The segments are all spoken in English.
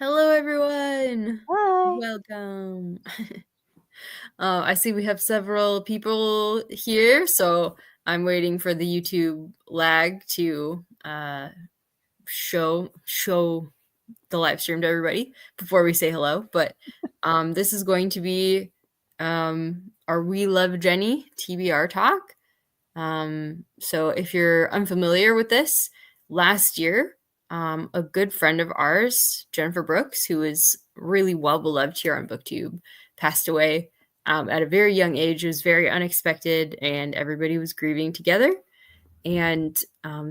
Hello, everyone. Hi. Welcome. I see we have several people here, so I'm waiting for the YouTube lag to show the live stream to everybody before we say hello. But this is going to be our We Love Jenny TBR talk. So if you're unfamiliar with this, last year, a good friend of ours, Jennifer Brooks, who is really well beloved here on BookTube, passed away at a very young age. It was very unexpected, and everybody was grieving together. And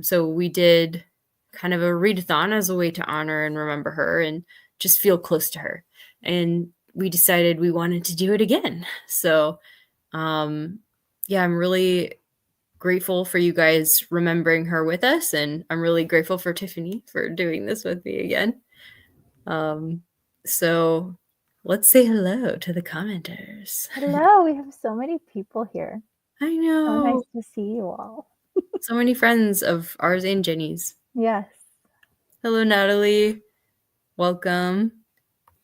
so we did kind of a readathon as a way to honor and remember her and just feel close to her. And we decided we wanted to do it again. So yeah, I'm really grateful for you guys remembering her with us, and I'm really grateful for Tiffany for doing this with me again. So let's say hello to the commenters. Hello, we have so many people here. I So know. nice to see you all. So many friends of ours and Jenny's. Yes. Hello, Natalie. Welcome.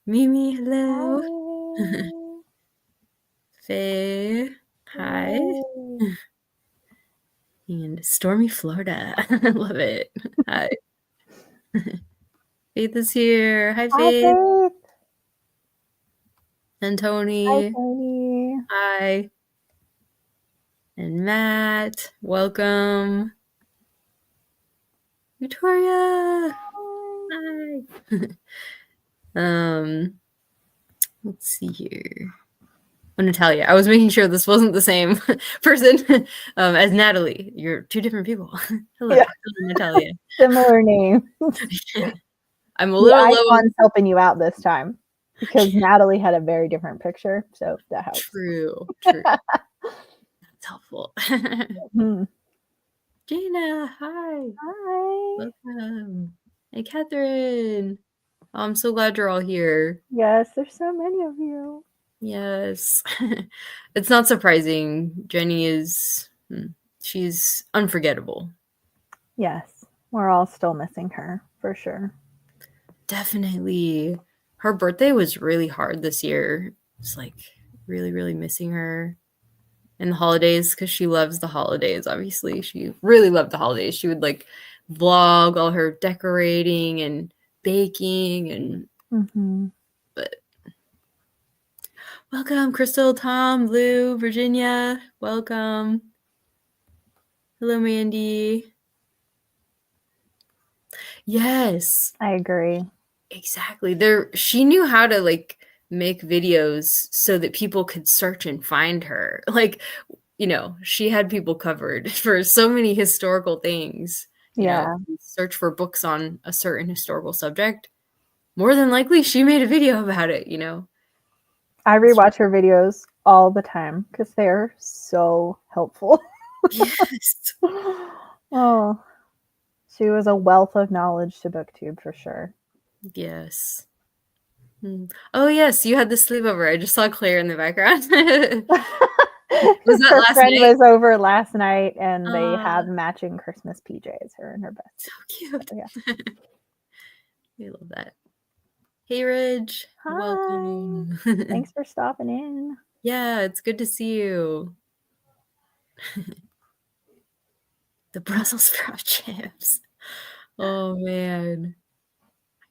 Mimi, hello. Hi. Faye, hi. Yay. And Stormy, Florida. I love it. Hi. Faith is here. Hi, Hi, Faith. Faith. And Hi, Tony. Tony. Hi. And Matt. Welcome. Victoria. Hi. Let's see here. Oh, Natalia. I was making sure this wasn't the same person as Natalie. You're two different people. Hello, Yeah. Hello, Natalia. Similar name. I'm a The little low. icon's helping you out this time because Natalie had a very different picture, so that helps. True. That's helpful. Gina, hi. Hi. Welcome. Hey, Catherine. Oh, I'm so glad you're all here. Yes, there's so many of you. Yes. It's not surprising. Jenny is, she's unforgettable. Yes, we're all still missing her, for sure. Definitely. Her birthday was really hard this year. It's like really, really missing her. And the holidays, because she loves the holidays, obviously. She really loved the holidays. She would like vlog all her decorating and baking and but welcome, Crystal, Tom, Lou, Virginia. Welcome. Hello, Mandy. Yes. I agree. Exactly. She knew how to like make videos so that people could search and find her. Like, she had people covered for so many historical things. Yeah. Search for books on a certain historical subject. More than likely, she made a video about it, I rewatch her videos all the time because they're so helpful. Yes. Oh, she was a wealth of knowledge to BookTube for sure. Yes. Oh, yes, you had the sleepover. I just saw Claire in the background. Was that her last friend night? was over last night and they have matching Christmas PJs, her and her best. So cute. Yeah. I love that. Hey, Ridge. Hi. Welcome. Thanks for stopping in. Yeah, it's good to see you. The Brussels sprout chips. Oh man.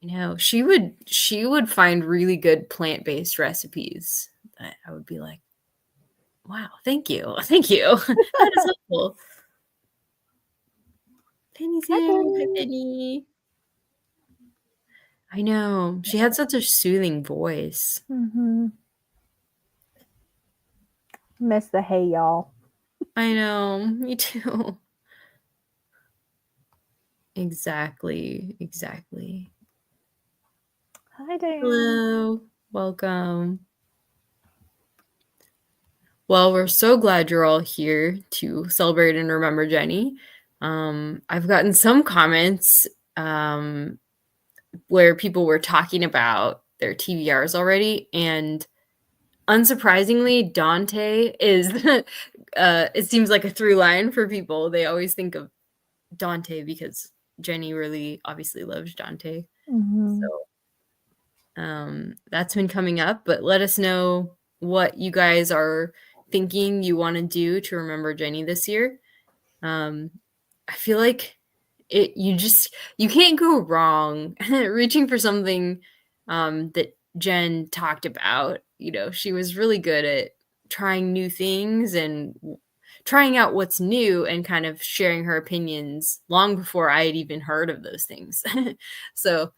I know. She would find really good plant-based recipes that I would be like, wow, thank you. Thank you. That is helpful. Penny's here. Hi, Penny. I know. She had such a soothing voice. Miss the hey y'all. I know. Me too. Exactly. Hi, Diane. Hello. Welcome. Well, we're so glad you're all here to celebrate and remember Jenny. I've gotten some comments where people were talking about their TBRs already, and unsurprisingly, Dante is, it seems like a through line for people. They always think of Dante because Jenny really obviously loves Dante. So That's been coming up, but let us know what you guys are thinking you want to do to remember Jenny this year. I feel like you can't go wrong reaching for something that Jen talked about. She was really good at trying new things and trying out what's new and kind of sharing her opinions long before I had even heard of those things. So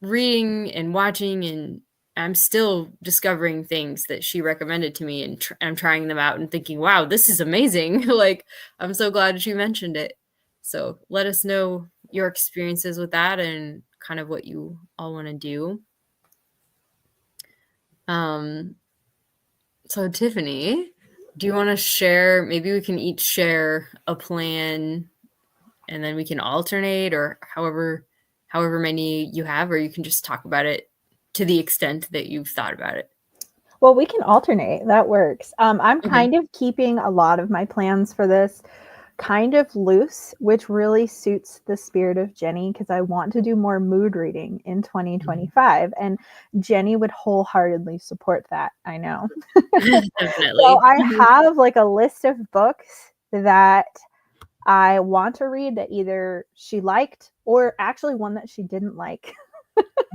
reading and watching, and I'm still discovering things that she recommended to me, and I'm trying them out and thinking, wow, this is amazing. Like, I'm so glad she mentioned it. So let us know your experiences with that and kind of what you all want to do. So Tiffany, do you want to share, maybe we can each share a plan and then we can alternate, or however many you have, or you can just talk about it to the extent that you've thought about it. Well, we can alternate. That works. I'm kind of keeping a lot of my plans for this kind of loose, which really suits the spirit of Jenny, because I want to do more mood reading in 2025. And Jenny would wholeheartedly support that. I know. Definitely. So I have like a list of books that I want to read that either she liked or actually one that she didn't like.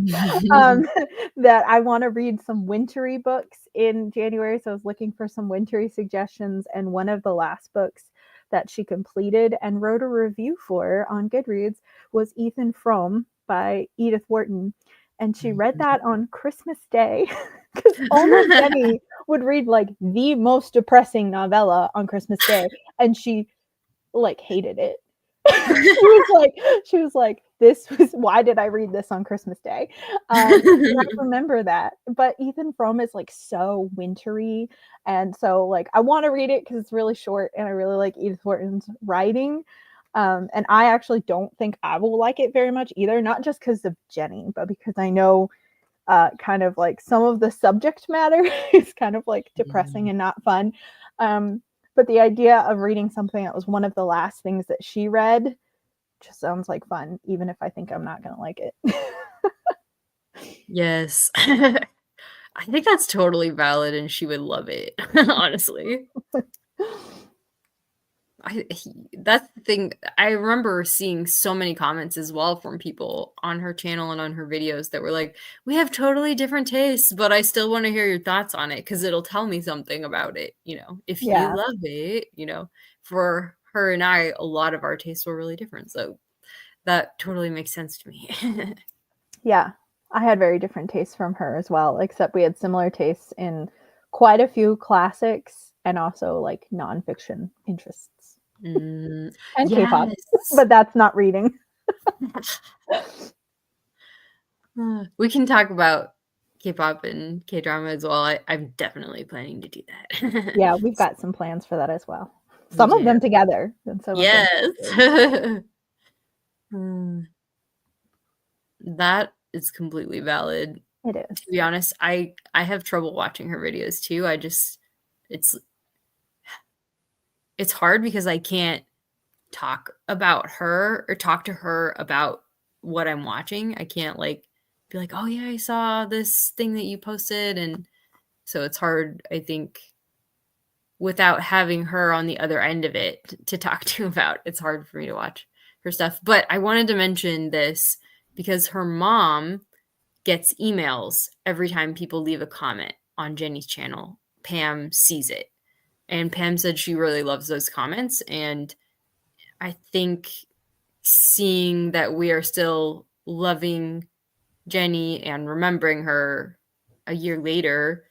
That I want to read some Wintry books in January. So I was looking for some Wintry suggestions. And one of the last books that she completed and wrote a review for on Goodreads was Ethan Frome by Edith Wharton. And she read that on Christmas Day, because only Jenny would read like the most depressing novella on Christmas Day. And she like hated it. she was like, why did I read this on Christmas Day? I remember that. But Ethan Frome is like so wintry, and so like I want to read it because it's really short and I really like Edith Wharton's writing. And I actually don't think I will like it very much either, not just because of Jenny, but because I know kind of like some of the subject matter is kind of like depressing and not fun. But the idea of reading something that was one of the last things that she read just sounds like fun, even if I think I'm not going to like it. Yes. I think that's totally valid and she would love it, honestly. That's the thing. I remember seeing so many comments as well from people on her channel and on her videos that were like, we have totally different tastes, but I still want to hear your thoughts on it because it'll tell me something about it. If you love it, for her and I, a lot of our tastes were really different. So that totally makes sense to me. Yeah, I had very different tastes from her as well, except we had similar tastes in quite a few classics and also like nonfiction interests. And yes. K-pop, but that's not reading. We can talk about K-pop and K-drama as well. I'm definitely planning to do that. Yeah, we've got some plans for that as well. Some of them together. And some yes. That is completely valid. It is. To be honest, I have trouble watching her videos too. It's hard because I can't talk about her or talk to her about what I'm watching. I can't like be like, oh yeah, I saw this thing that you posted. And so it's hard, I think, without having her on the other end of it to talk to about. It's hard for me to watch her stuff. But I wanted to mention this because her mom gets emails every time people leave a comment on Jenny's channel. Pam sees it. And Pam said she really loves those comments. And I think seeing that we are still loving Jenny and remembering her a year later,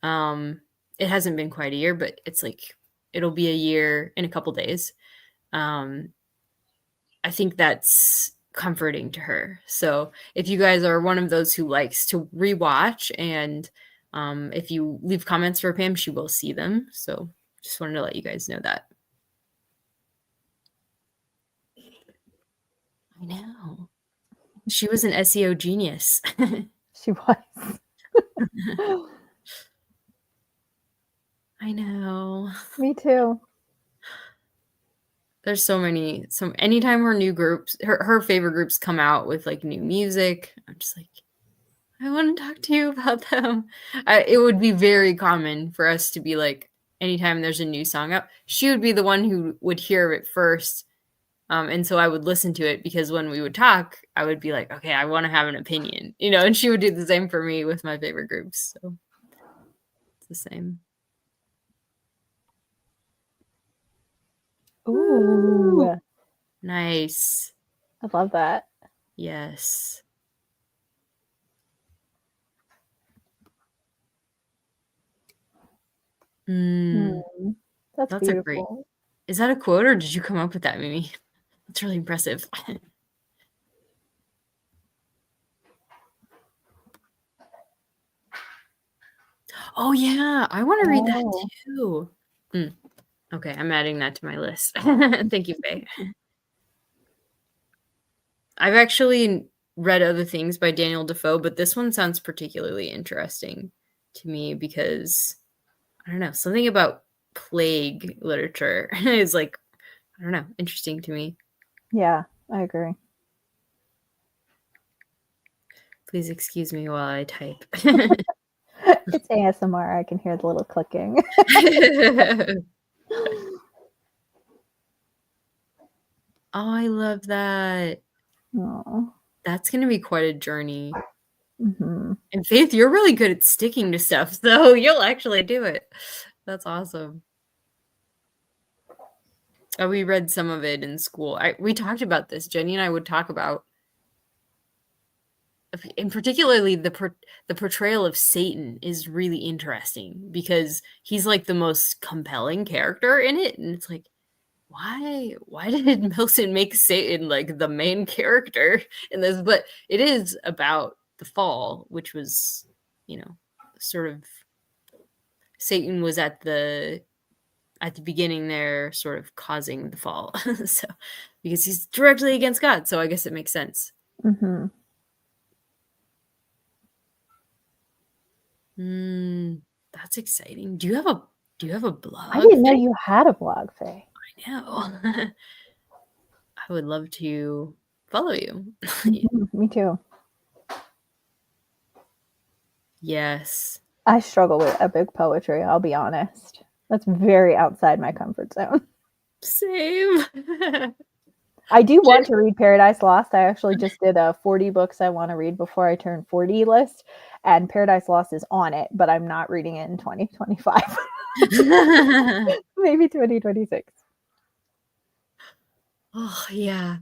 it hasn't been quite a year, but it's like it'll be a year in a couple days. I think that's comforting to her. So if you guys are one of those who likes to rewatch, and if you leave comments for Pam, she will see them. So just wanted to let you guys know that. I know. She was an SEO genius. She was. I know. Me too. There's so anytime her new groups, her favorite groups come out with like new music, I'm just like, I want to talk to you about them. It would be very common for us to be like, anytime there's a new song up, she would be the one who would hear it first. And so I would listen to it because when we would talk, I would be like, okay, I want to have an opinion, and she would do the same for me with my favorite groups. So it's the same. Ooh, Nice. I love that. Yes. That's That's a great. beautiful. Is that a quote or did you come up with that, Mimi? That's really impressive. Oh yeah, I want to read that too. Okay, I'm adding that to my list. Thank you, Faye. I've actually read other things by Daniel Defoe, but this one sounds particularly interesting to me because I don't know, something about plague literature is like, I don't know, interesting to me. Yeah, I agree. Please excuse me while I type. It's ASMR. I can hear the little clicking. Oh, I love that. Oh. That's going to be quite a journey. Mm-hmm. And Faith, you're really good at sticking to stuff, so you'll actually do it. That's awesome. Oh, we read some of it in school. We talked about this. Jenny and I would talk about, and particularly the portrayal of Satan is really interesting because he's like the most compelling character in it, and it's like, why did Milton make Satan like the main character in this? But it is about the fall, which was, sort of Satan was at the beginning there, sort of causing the fall. So because he's directly against God, so I guess it makes sense. Mm-hmm. That's exciting. Do you have a blog? I didn't know you had a blog, Faye. I know. I would love to follow you. Me too. Yes. I struggle with epic poetry, I'll be honest. That's very outside my comfort zone. Same. I do want to read Paradise Lost. I actually just did a 40 books I want to read before I turn 40 list, and Paradise Lost is on it, but I'm not reading it in 2025. Maybe 2026. Oh, yeah.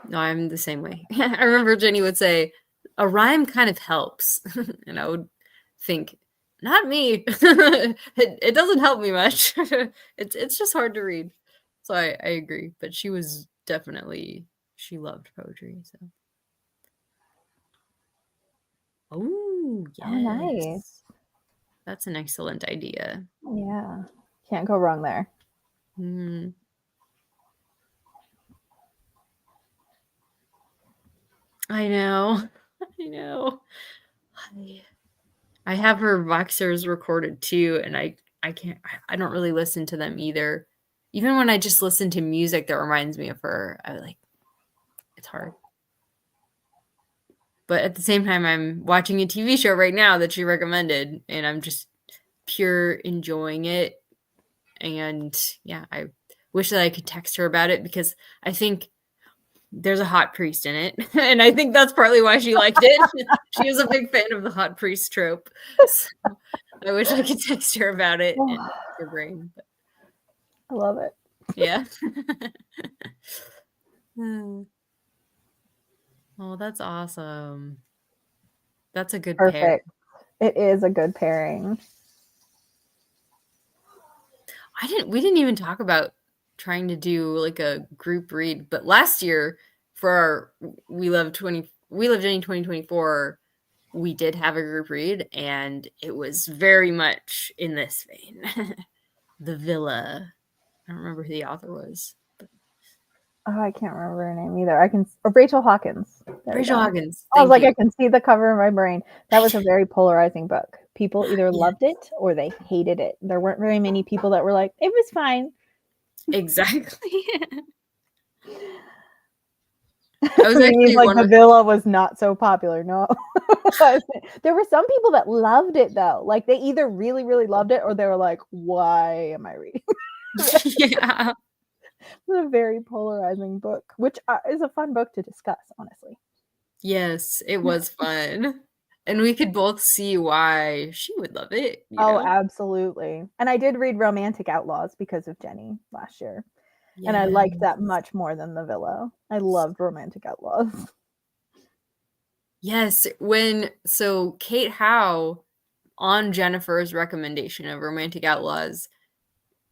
No, I'm the same way. I remember Jenny would say, a rhyme kind of helps. And I would think, not me. It doesn't help me much. It's just hard to read. So I agree. But she was definitely, she loved poetry. So. Oh, yes. Oh, nice. That's an excellent idea. Yeah. Can't go wrong there. I know. I have her Voxers recorded too, and I don't really listen to them either. Even when I just listen to music that reminds me of her, it's hard. But at the same time, I'm watching a TV show right now that she recommended, and I'm just pure enjoying it. And yeah, I wish that I could text her about it because I think there's a hot priest in it. And I think that's partly why she liked it. She was a big fan of the hot priest trope. So I wish I could text her about it and pick her brain. But. I love it. Yeah. Oh, that's awesome. That's a good pair. It is a good pairing. We didn't even talk about trying to do like a group read, but last year for our We Love Jenny 2024, we did have a group read, and it was very much in this vein. The Villa. I don't remember who the author was. But. Oh, I can't remember her name either. Rachel Hawkins. Rachel Hawkins. I was like, I can see the cover in my brain. That was a very polarizing book. People either loved it or they hated it. There weren't very many people that were like, it was fine. Exactly. I was He's actually like, one the of villa was not so popular. No. There were some people that loved it though. Like they either really, really loved it or they were like, why am I reading? yeah. It's a very polarizing book, which is a fun book to discuss, honestly. Yes, it was fun. And we could both see why she would love it, you Oh, know? absolutely. And I did read Romantic Outlaws because of Jenny last year. And I liked that Yes. much more than the Villa. I loved Romantic Outlaws. Yes, so Kate Howe, on Jennifer's recommendation of Romantic Outlaws,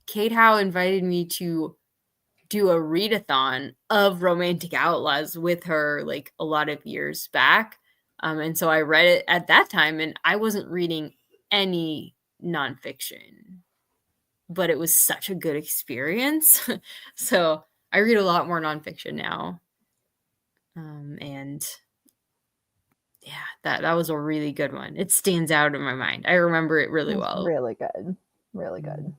Kate Howe invited me to do a readathon of Romantic Outlaws with her like a lot of years back. And so I read it at that time, and I wasn't reading any nonfiction, but it was such a good experience. So I read a lot more nonfiction now. And yeah, that was a really good one. It stands out in my mind. I remember it really It's well. really good. Really good.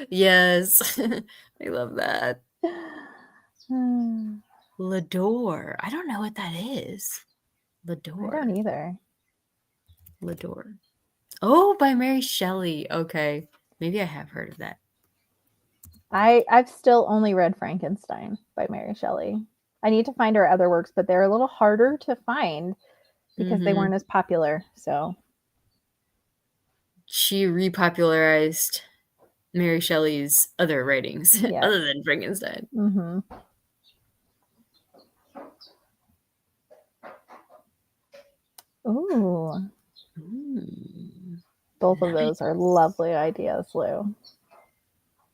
Yes. I love that. Hmm, Lador. I don't know what that is. I don't Lador. either. Lador. Oh, by Mary Shelley. Okay. Maybe I have heard of that. I've still only read Frankenstein by Mary Shelley. I need to find her other works, but they're a little harder to find because they Mm-hmm. weren't as popular. So She repopularized Mary Shelley's other writings yeah. other than Frankenstein. Mm-hmm. Ooh. Both of those are Nice. lovely ideas, Lou.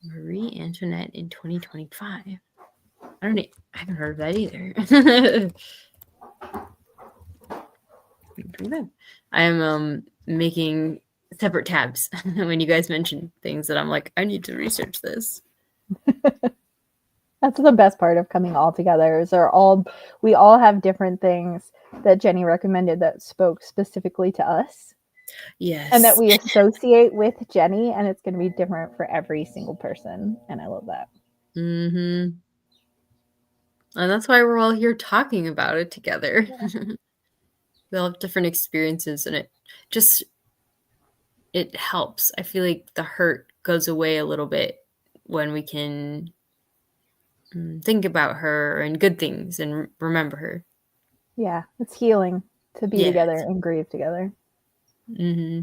Marie Antoinette in 2025. I haven't heard of that either. I am making separate tabs when you guys mention things that I'm like, I need to research this. That's the best part of coming all together is we all have different things that Jenny recommended that spoke specifically to us and that Yes. we associate with Jenny, and it's going to be different for every single person, and I love that. Mm-hmm. And that's why we're all here talking about it together. Yeah. We all have different experiences, and it helps. I feel like the hurt goes away a little bit when we can think about her and good things and remember her. Yeah, it's healing to be Yes. together and grieve together. Mm-hmm.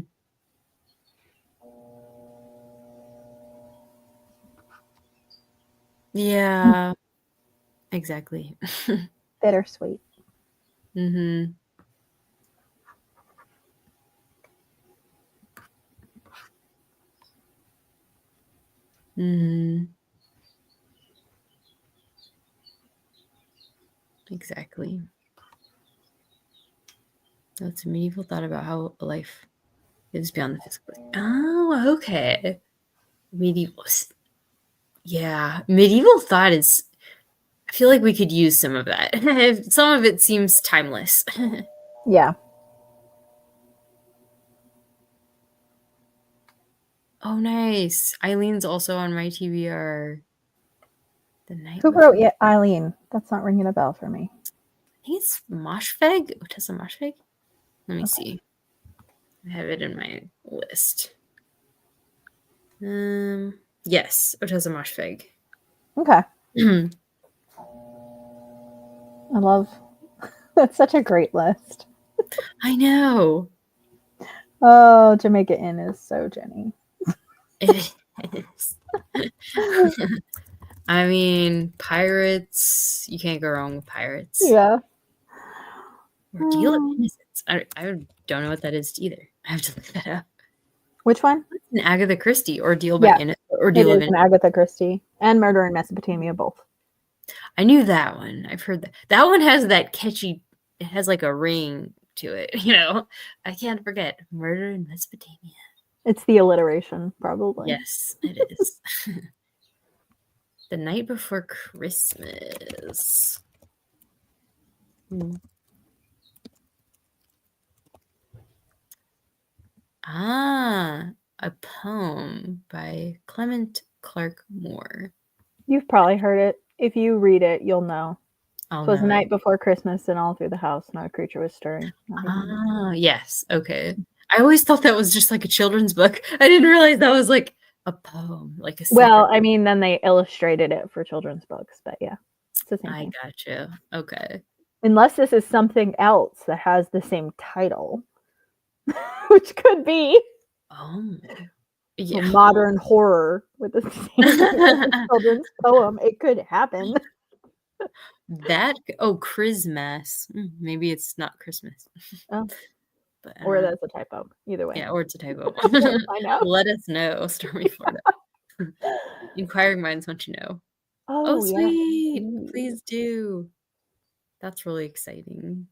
Yeah, exactly. Bittersweet. Mm-hmm. Mm-hmm. Exactly. That's a medieval thought about how life is beyond the physical. Oh, okay. Medieval. Yeah, medieval thought is. I feel like we could use some of that. Some of it seems timeless. Yeah. Oh, nice. Eileen's also on my TBR. The night Who before. wrote it? Eileen. That's not ringing a bell for me. I think it's Moshfegh. Otessa Moshfegh. Let me Okay. see. I have it in my list. Yes, Otessa Moshfegh. Okay. I love that's such a great list. I know. Oh, Jamaica Inn is so Jenny. It is. I mean, pirates. You can't go wrong with pirates. Yeah. Or Deal of Innocence. I don't know what that is either. I have to look that up. Which one? An Agatha Christie or Deal by Yeah, Innocence or it Deal of is an Innocence. Agatha Christie and Murder in Mesopotamia, both. I knew that one. I've heard that. That one has that catchy. It has like a ring to it. I can't forget Murder in Mesopotamia. It's the alliteration, probably. Yes, it is. The Night Before Christmas. Ah, a poem by Clement Clark Moore. You've probably heard it. If you read it, you'll know. I'll 'Twas the know it. night before Christmas, and all through the house not a creature was stirring. Ah, yes. Okay. I always thought that was just like a children's book. I didn't realize that was like a poem, like a Well, separate. I mean, then they illustrated it for children's books, but yeah, it's the same I thing. gotcha. Okay. Unless this is something else that has the same title, which could be Oh, a yeah. modern horror with the same title as a children's poem. It could happen. Christmas. Maybe it's not Christmas, Oh, but I or don't know. that's a typo. Either way. Yeah, or it's a typo. We'll find out. Let us know, Stormy Florida. Inquiring minds want to know. Oh, Oh, yeah. sweet. Please do. That's really exciting.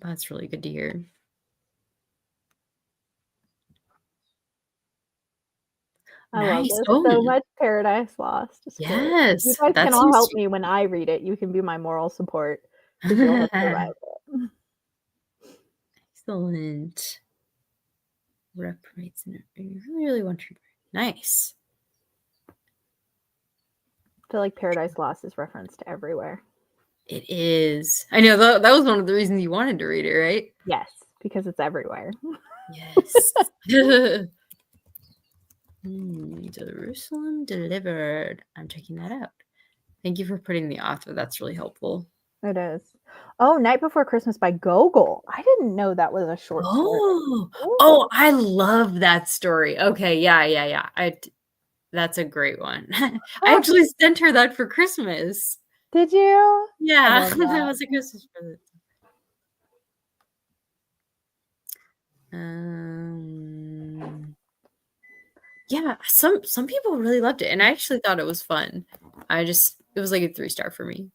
That's really good to hear. I love Nice. this Oh, so much. Paradise Lost. Just quote. You yes. guys That can all seems help me when I read it. You can be my moral support because you'll have survived it. excellent. Reparates and you really, really want to. Nice. I feel like Paradise Lost is referenced everywhere. It is. I know that was one of the reasons you wanted to read it, right? Yes, because it's everywhere. Yes. Jerusalem Delivered. I'm checking that out. Thank you for putting the author. That's really helpful. It is. Oh, Night Before Christmas by Gogol. I didn't know that was a short story. Oh, I love that story. Okay, yeah. That's a great one. I actually sent her that for Christmas. Did you? Yeah, that was a Christmas present. Yeah, some people really loved it, and I actually thought it was fun. It was like a 3-star for me.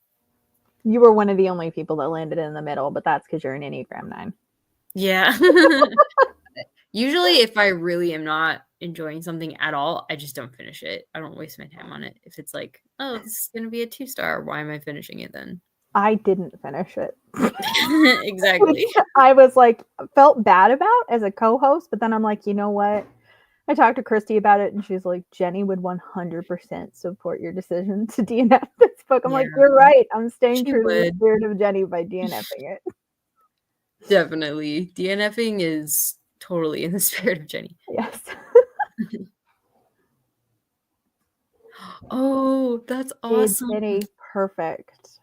You were one of the only people that landed in the middle, but that's because you're an Enneagram 9. Yeah. Usually, if I really am not enjoying something at all, I just don't finish it. I don't waste my time on it. If it's like, oh, this is gonna be a 2-star, why am I finishing it then? I didn't finish it. Exactly. I was like, felt bad about as a co-host, but then I'm like, you know what? I talked to Christy about it, and she's like, Jenny would 100% support your decision to DNF this book. I'm like, you're right. I'm staying true to the spirit of Jenny by DNFing it. Definitely. DNFing is totally in the spirit of Jenny. Yes. Oh, that's awesome. Jenny, perfect.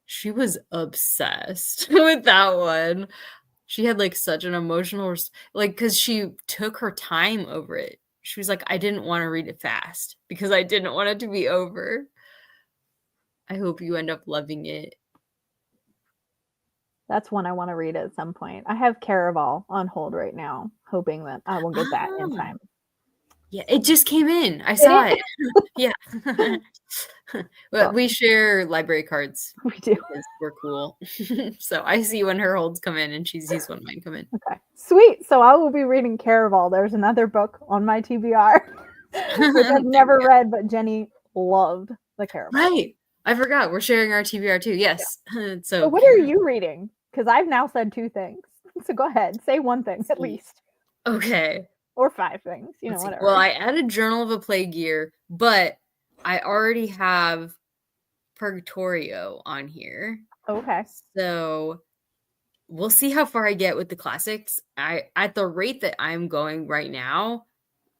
She was obsessed with that one. She had like such an emotional, because she took her time over it. She was like, I didn't want to read it fast because I didn't want it to be over. I hope you end up loving it. That's one I want to read at some point. I have Caraval on hold right now, hoping that I will get that in time. Yeah, it just came in. I saw it. Yeah. But we share library cards. We do. Because we're cool. So I see when her holds come in and she sees when mine come in. Okay. Sweet. So I will be reading Caraval. There's another book on my TBR, which I've never read, but Jenny loved the Caraval. Right. I forgot. We're sharing our TBR too. Yes. Yeah. So what are you reading? Because I've now said 2 things. So go ahead. Say 1 thing at least. Okay. Or 5 things. You know, whatever. Well, I added Journal of a Plague Year, but I already have Purgatorio on here. Okay. So we'll see how far I get with the classics. At the rate that I'm going right now,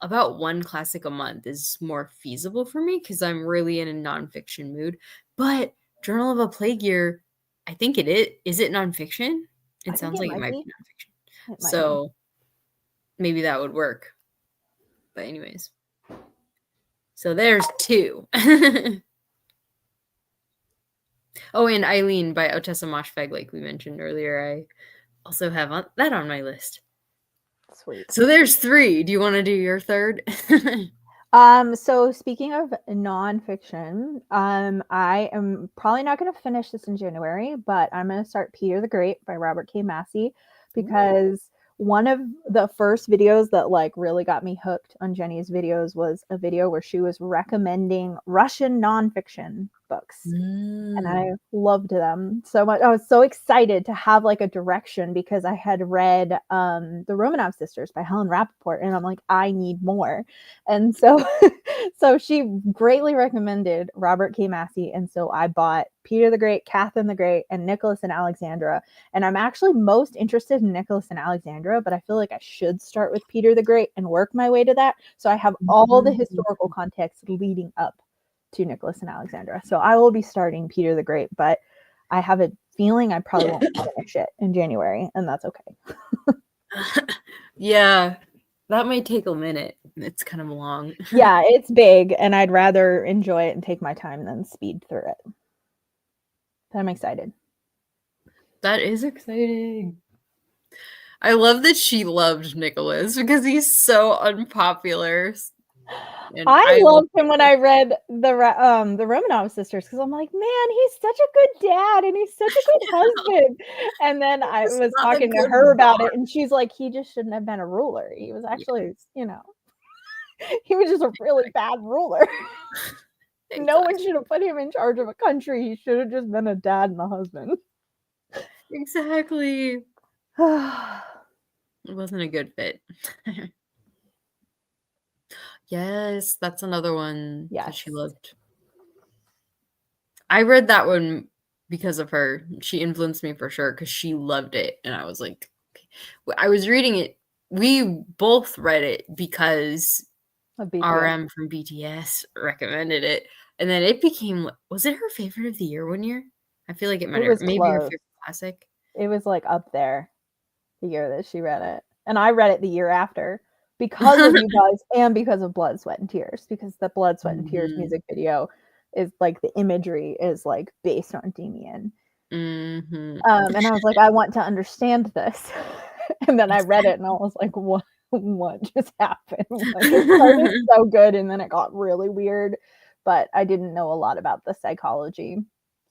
about 1 classic a month is more feasible for me because I'm really in a nonfiction mood. But Journal of a Plague Year, I think it is. Is it nonfiction? It sounds like it might be nonfiction. So maybe that would work. But anyways. So there's 2. Oh, and Eileen by Otessa Moshfegh, like we mentioned earlier. I also have that on my list. Sweet. So there's 3. Do you want to do your third? So speaking of nonfiction, I am probably not going to finish this in January, but I'm going to start Peter the Great by Robert K. Massey because one of the first videos that like really got me hooked on Jenny's videos was a video where she was recommending Russian nonfiction books. And I loved them so much. I was so excited to have like a direction because I had read The Romanov Sisters by Helen Rappaport, and I'm like, I need more. And so so she greatly recommended Robert K. Massey, and so I bought Peter the Great, Catherine the Great, and Nicholas and Alexandra. And I'm actually most interested in Nicholas and Alexandra, but I feel like I should start with Peter the Great and work my way to that. So I have all the historical context leading up to Nicholas and Alexandra. So I will be starting Peter the Great, but I have a feeling I probably won't finish it in January, and that's okay. Yeah, that might take a minute. It's kind of long. Yeah, it's big, and I'd rather enjoy it and take my time than speed through it. But I'm excited. That is exciting. I love that she loved Nicholas because he's so unpopular. And I loved him when I read the Romanov sisters because I'm like, man, he's such a good dad and he's such a good husband. And then I was talking to her about it, and she's like, he just shouldn't have been a ruler. He was actually, you know, he was just a really bad ruler. Exactly. No one should have put him in charge of a country. He should have just been a dad and a husband. Exactly. It wasn't a good fit. Yes, that's another one that she loved. I read that one because of her. She influenced me for sure because she loved it. And I was like, okay. I was reading it. We both read it because RM from BTS recommended it. And then it became, was it her favorite of the year one year? I feel like it might have, maybe her favorite classic. It was like up there the year that she read it. And I read it the year after because of you guys and because of Blood, Sweat, and Tears. Because the Blood, Sweat, and Tears music video is like, the imagery is like based on Damien. And I was like, I want to understand this. And then I read it and I was like, what just happened? Like, it started so good and then it got really weird, but I didn't know a lot about the psychology.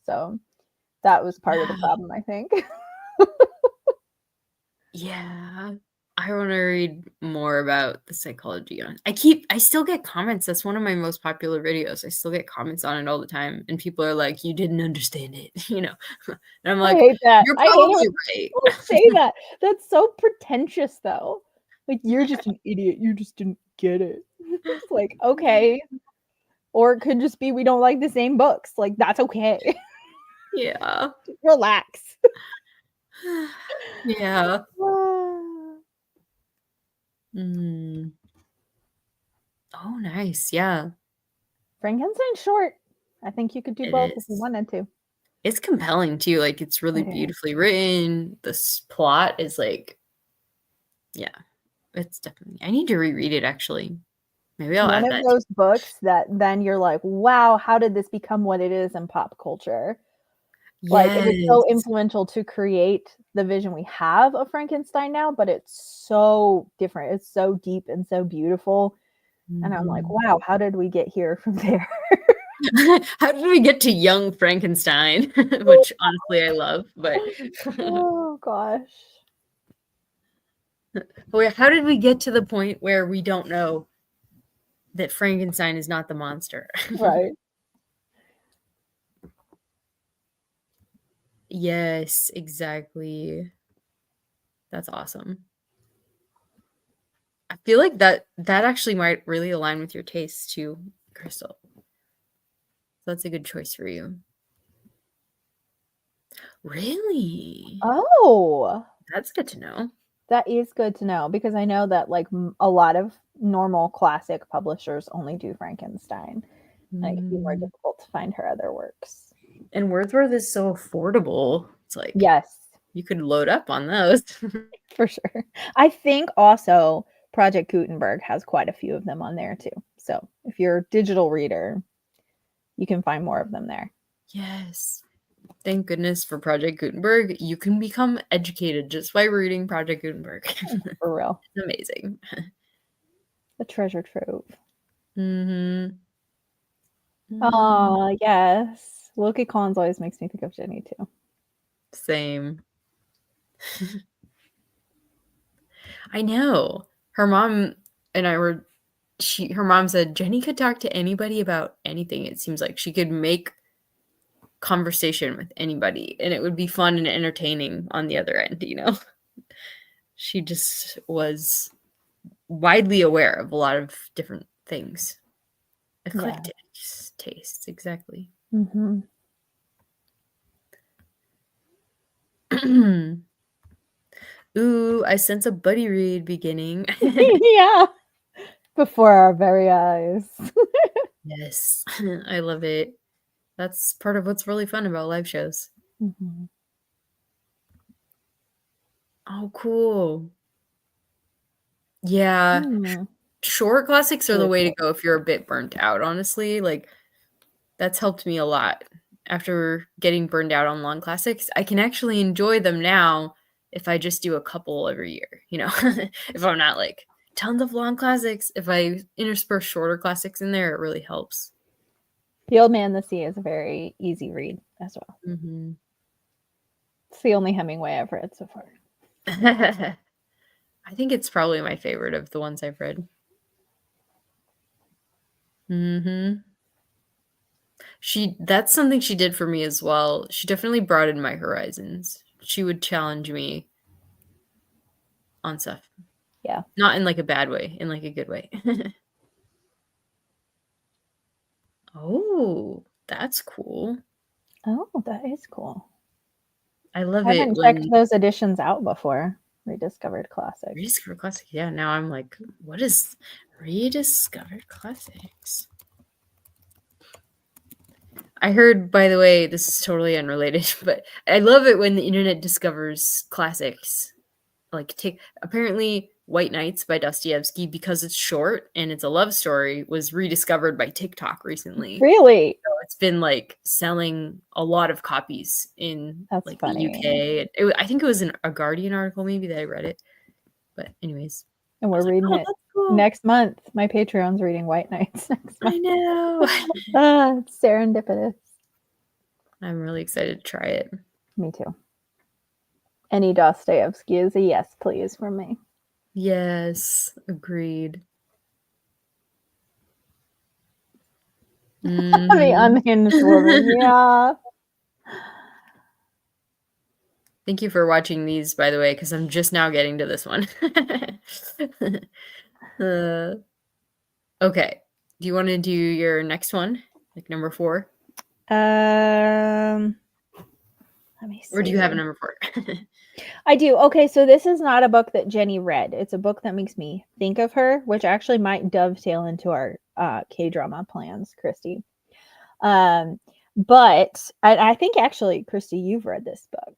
So that was part of the problem, I think. Yeah. I want to read more about the psychology on it. I still get comments. That's one of my most popular videos. I still get comments on it all the time. And people are like, you didn't understand it, you know? And I'm like, I hate that. You're probably right. People say that. That's so pretentious, though. Like, you're just an idiot. You just didn't get it. It's like, okay. Or it could just be we don't like the same books. Like, that's okay. Yeah. Relax. Yeah. Oh, nice. Yeah. Frankenstein's short. I think you could do both if you wanted to. It's compelling too. Like, it's really beautifully written. The plot is like, yeah, it's definitely. I need to reread it actually. Maybe I'll add that. One of those books that then you're like, wow, how did this become what it is in pop culture? Yes. Like, it was so influential to create the vision we have of Frankenstein now, but it's so different. It's so deep and so beautiful. And I'm like, wow, how did we get here from there? How did we get to young Frankenstein? Which honestly I love, but oh gosh. How did we get to the point where we don't know that Frankenstein is not the monster? Right. Yes, exactly. That's awesome. I feel like that actually might really align with your tastes too, Crystal. That's a good choice for you. Really? Oh, that's good to know. That is good to know because I know that like a lot of normal classic publishers only do Frankenstein. Like, it'd be more difficult to find her other works. And Wordsworth is so affordable. It's like, yes, you could load up on those. For sure. I think also Project Gutenberg has quite a few of them on there too. So if you're a digital reader, you can find more of them there. Yes. Thank goodness for Project Gutenberg. You can become educated just by reading Project Gutenberg. For real. It's amazing. A treasure trove. Oh, yes. Wilkie Collins always makes me think of Jenny too. Same. I know. Her mom and I were her mom said Jenny could talk to anybody about anything. It seems like she could make conversation with anybody and it would be fun and entertaining on the other end, you know. She just was widely aware of a lot of different things. Eclectic tastes, exactly. Mm-hmm. Ooh, I sense a buddy read beginning. Yeah. Before our very eyes. Yes, I love it. That's part of what's really fun about live shows. Mm-hmm. Oh, cool. Yeah. Short classics are the way to go if you're a bit burnt out, honestly. Like, that's helped me a lot. After getting burned out on long classics, I can actually enjoy them now if I just do a couple every year, you know? If I'm not like tons of long classics, if I intersperse shorter classics in there, it really helps. The Old Man and the Sea is a very easy read as well. Mm-hmm. It's the only Hemingway I've read so far. I think it's probably my favorite of the ones I've read. Mm-hmm. That's something she did for me as well. She definitely broadened my horizons. She would challenge me on stuff. Yeah. Not in like a bad way, in like a good way. Oh, that's cool. Oh, that is cool. I love I it haven't checked when those editions out before. Rediscovered Classics. Rediscovered Classics. Yeah, now I'm like, what is Rediscovered Classics? I heard, by the way, this is totally unrelated, but I love it when the internet discovers classics. Like, apparently White Nights by Dostoevsky, because it's short and it's a love story, was rediscovered by TikTok recently. Really? So it's been like selling a lot of copies in That's like funny. the UK. I think it was a Guardian article maybe that I read it. But anyways. And we're reading it next month. My Patreon's reading White Nights next month. I know. It's serendipitous. I'm really excited to try it. Me too. Any Dostoevsky is a yes, please, from me. Yes, agreed. The Unhinged Woman, yeah. Thank you for watching these, by the way, because I'm just now getting to this one. Okay. Do you want to do your next one, like number 4? Let me see. Or do you have a number 4? I do. Okay, so this is not a book that Jenny read. It's a book that makes me think of her, which actually might dovetail into our K-drama plans, Christy. But I think actually, Christy, you've read this book.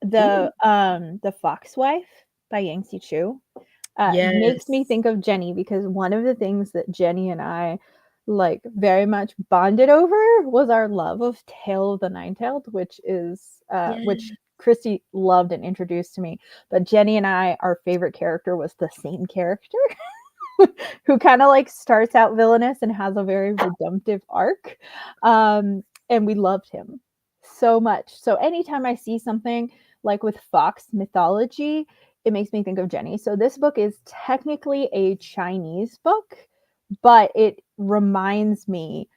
The Fox Wife by Yangtze Chu makes me think of Jenny, because one of the things that Jenny and I like very much bonded over was our love of Tale of the Nine-Tailed, which Christy loved and introduced to me. But Jenny and I, our favorite character was the same character who kind of like starts out villainous and has a very redemptive arc. And we loved him so much. So anytime I see something like with Fox mythology, it makes me think of Jenny. So this book is technically a Chinese book, but it reminds me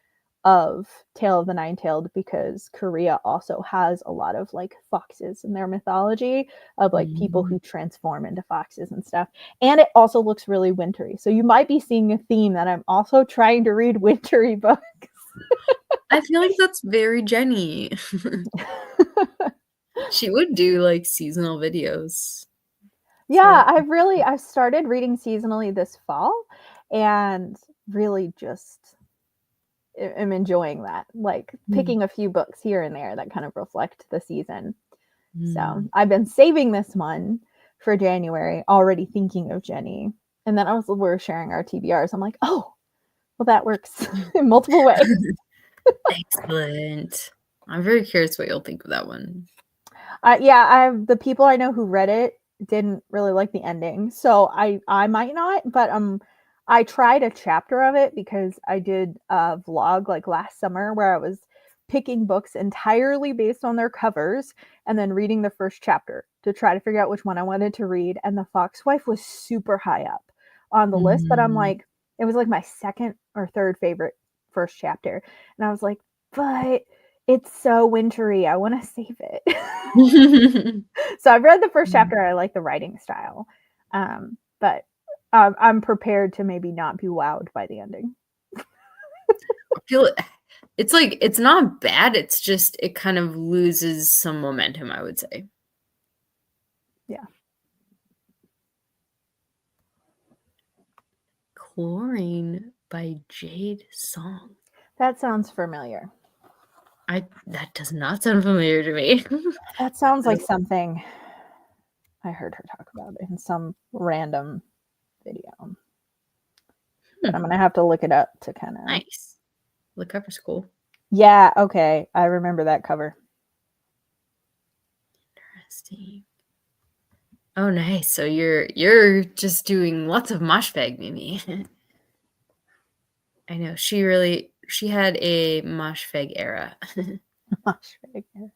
of Tale of the Nine-Tailed because Korea also has a lot of like foxes in their mythology of like people who transform into foxes and stuff. And it also looks really wintry. So you might be seeing a theme that I'm also trying to read wintry books. I feel like that's very Jenny. She would do like seasonal videos. Yeah, I've started reading seasonally this fall and really just am enjoying that, like picking a few books here and there that kind of reflect the season. So I've been saving this one for January, already thinking of Jenny. And then we're sharing our TBRs. I'm like, oh, well, that works in multiple ways. Excellent. I'm very curious what you'll think of that one. The people I know who read it didn't really like the ending, so I might not, but I tried a chapter of it because I did a vlog like last summer where I was picking books entirely based on their covers and then reading the first chapter to try to figure out which one I wanted to read. And The Foxwife was super high up on the list, but I'm like, it was like my second or third favorite first chapter. And I was like, but it's so wintry. I want to save it. So I've read the first chapter. I like the writing style. But I'm prepared to maybe not be wowed by the ending. I feel it's like, it's not bad. It's just, it kind of loses some momentum, I would say. Yeah. Chlorine by Jade Song. That sounds familiar. That does not sound familiar to me. That sounds like something I heard her talk about in some random video. But I'm going to have to look it up to kind of... Nice. The cover's cool. Yeah, okay. I remember that cover. Interesting. Oh, nice. So you're just doing lots of moshfag, Mimi. I know. She had a moshfag era. Moshfag.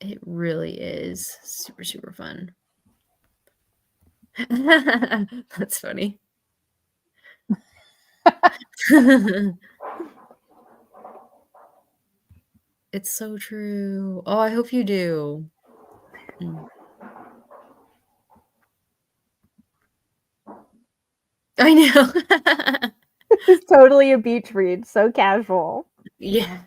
It really is super, super fun. That's funny. It's so true. Oh, I hope you do. I know. It's totally a beach read. So casual. Yeah.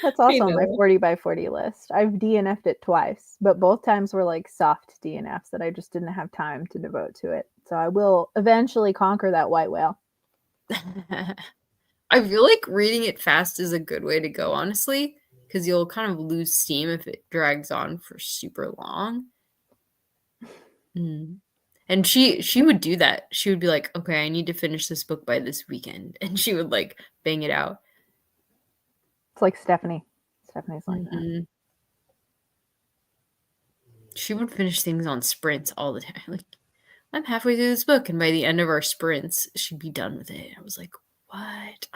That's also on my 40 by 40 list. I've DNF'd it twice, but both times were like soft DNFs that I just didn't have time to devote to it. So I will eventually conquer that white whale. I feel like reading it fast is a good way to go, honestly, because you'll kind of lose steam if it drags on for super long. And she would do that. She would be like, okay, I need to finish this book by this weekend. And she would like bang it out. It's like Stephanie. Stephanie's like that. She would finish things on sprints all the time. Like, I'm halfway through this book, and by the end of our sprints, she'd be done with it. I was like, what?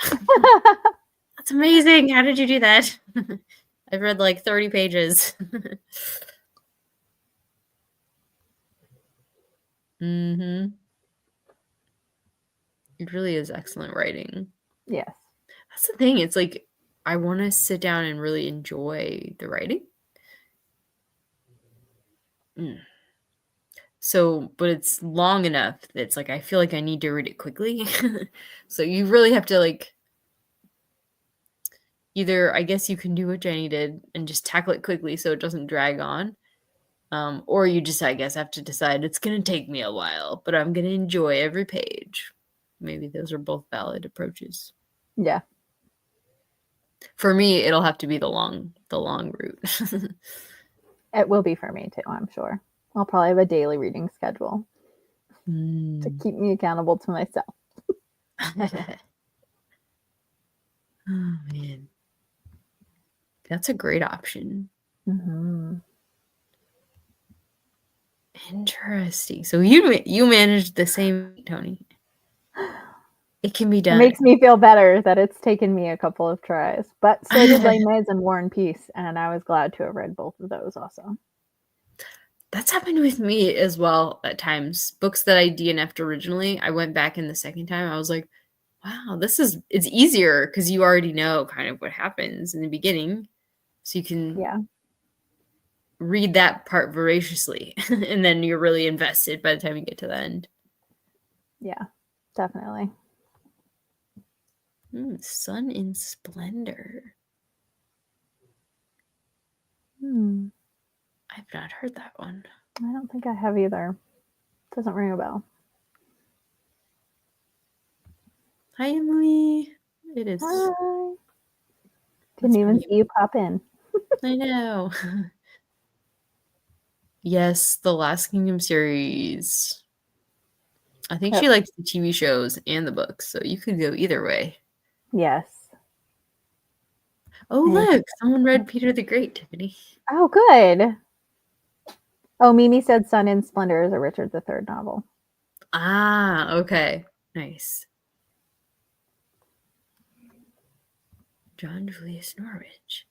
That's amazing. How did you do that? I've read like 30 pages. It really is excellent writing. Yes. That's the thing. It's like, I want to sit down and really enjoy the writing. So, but it's long enough that it's like, I feel like I need to read it quickly. So you really have to like, either, I guess you can do what Jenny did and just tackle it quickly so it doesn't drag on. Or you just, I guess, have to decide it's going to take me a while, but I'm going to enjoy every page. Maybe those are both valid approaches. Yeah. For me, it'll have to be the long route. It will be for me too, I'm sure. I'll probably have a daily reading schedule to keep me accountable to myself. Oh, man. That's a great option. Interesting. So you managed the same, Tony. It can be done. It makes me feel better that it's taken me a couple of tries. But so did Les Mis and War and Peace, and I was glad to have read both of those also. That's happened with me as well at times. Books that I DNF'd originally, I went back in the second time. I was like, wow, it's easier because you already know kind of what happens in the beginning. So you can read that part voraciously. And then you're really invested by the time you get to the end. Yeah, definitely. Sun in Splendor. I've not heard that one. I don't think I have either. Doesn't ring a bell. Hi, Emily. It is. Hi. Didn't even see you pop in. I know. Yes, the Last Kingdom series. I think she likes the TV shows and the books, so you could go either way. Yes. Oh, look, someone read Peter the Great, Tiffany. Oh, good. Oh, Mimi said Sun in Splendor is a Richard III novel. Ah, okay. Nice. John Julius Norwich.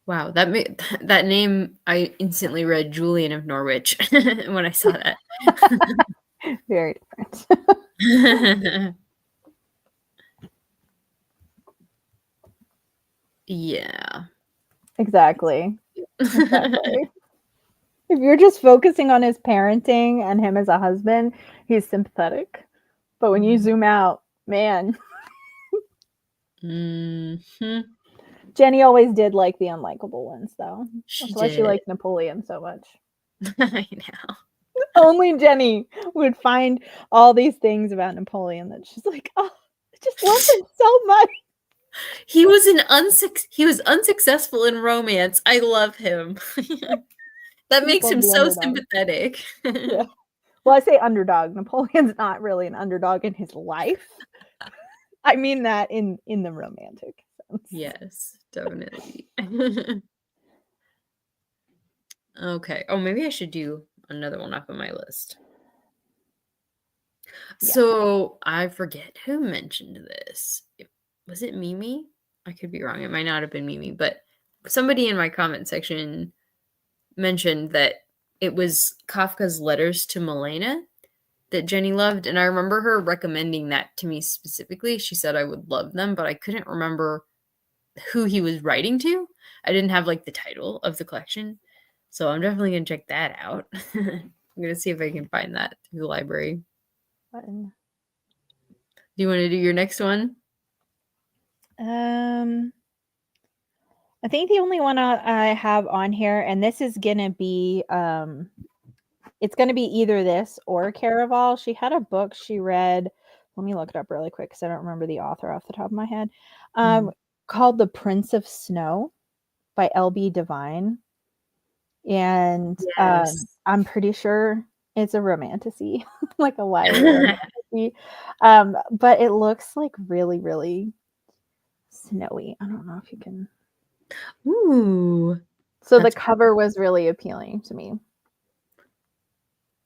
Wow, that name, I instantly read Julian of Norwich when I saw that. Very different. Yeah. Exactly. Exactly. If you're just focusing on his parenting and him as a husband, he's sympathetic. But when you zoom out, man. Mm-hmm. Jenny always did like the unlikable ones, though. She That's why she did. liked Napoleon so much. I know. Only Jenny would find all these things about Napoleon that she's like, oh, I just love him so much. He was unsuccessful in romance. I love him. That makes him so sympathetic. Yeah. Well, I say underdog. Napoleon's not really an underdog in his life. I mean that in the romantic sense. Yes, definitely. Okay. Oh, maybe I should do another one off of my list. Yeah. So I forget who mentioned this. Was it Mimi? I could be wrong. It might not have been Mimi, but somebody in my comment section mentioned that it was Kafka's Letters to Milena that Jenny loved. And I remember her recommending that to me specifically. She said I would love them, but I couldn't remember who he was writing to. I didn't have like the title of the collection. So I'm definitely going to check that out. I'm going to see if I can find that through the library. Fun. Do you want to do your next one? I think the only one I have on here, and this is gonna be it's gonna be either this or Caraval. She had a book she read. Let me look it up really quick because I don't remember the author off the top of my head. Called The Prince of Snow by L.B. Devine. And Yes. I'm pretty sure it's a romantasy, like a YA romantasy. But it looks like really, really snowy. I don't know if you can. Ooh. So the cover was really appealing to me.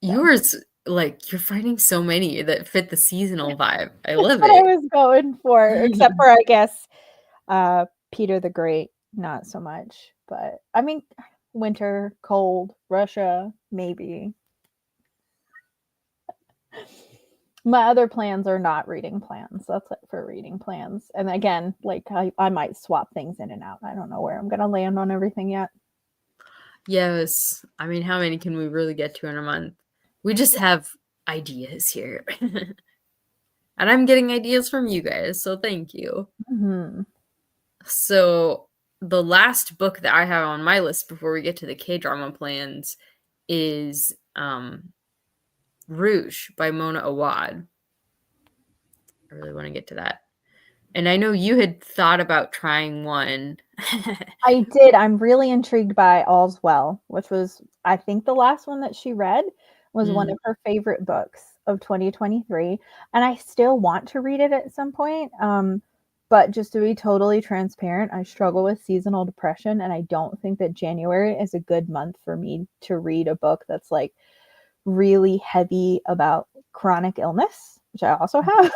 Yours, like, you're finding so many that fit the seasonal vibe. I love That's what it. I was going for, except for, I guess, Peter the Great, not so much. But I mean, winter, cold, Russia, maybe. My other plans are not reading plans. That's it for reading plans. And again, like I might swap things in and out. I don't know where I'm gonna land on everything yet. Yes. I mean, how many can we really get to in a month? We just have ideas here. And I'm getting ideas from you guys, so thank you. So the last book that I have on my list before we get to the K-drama plans is Rouge by Mona Awad. I really want to get to that. And I know you had thought about trying one. I did. I'm really intrigued by All's Well, which was, I think, the last one that she read was one of her favorite books of 2023. And I still want to read it at some point. But just to be totally transparent, I struggle with seasonal depression. And I don't think that January is a good month for me to read a book that's like really heavy about chronic illness, which I also have.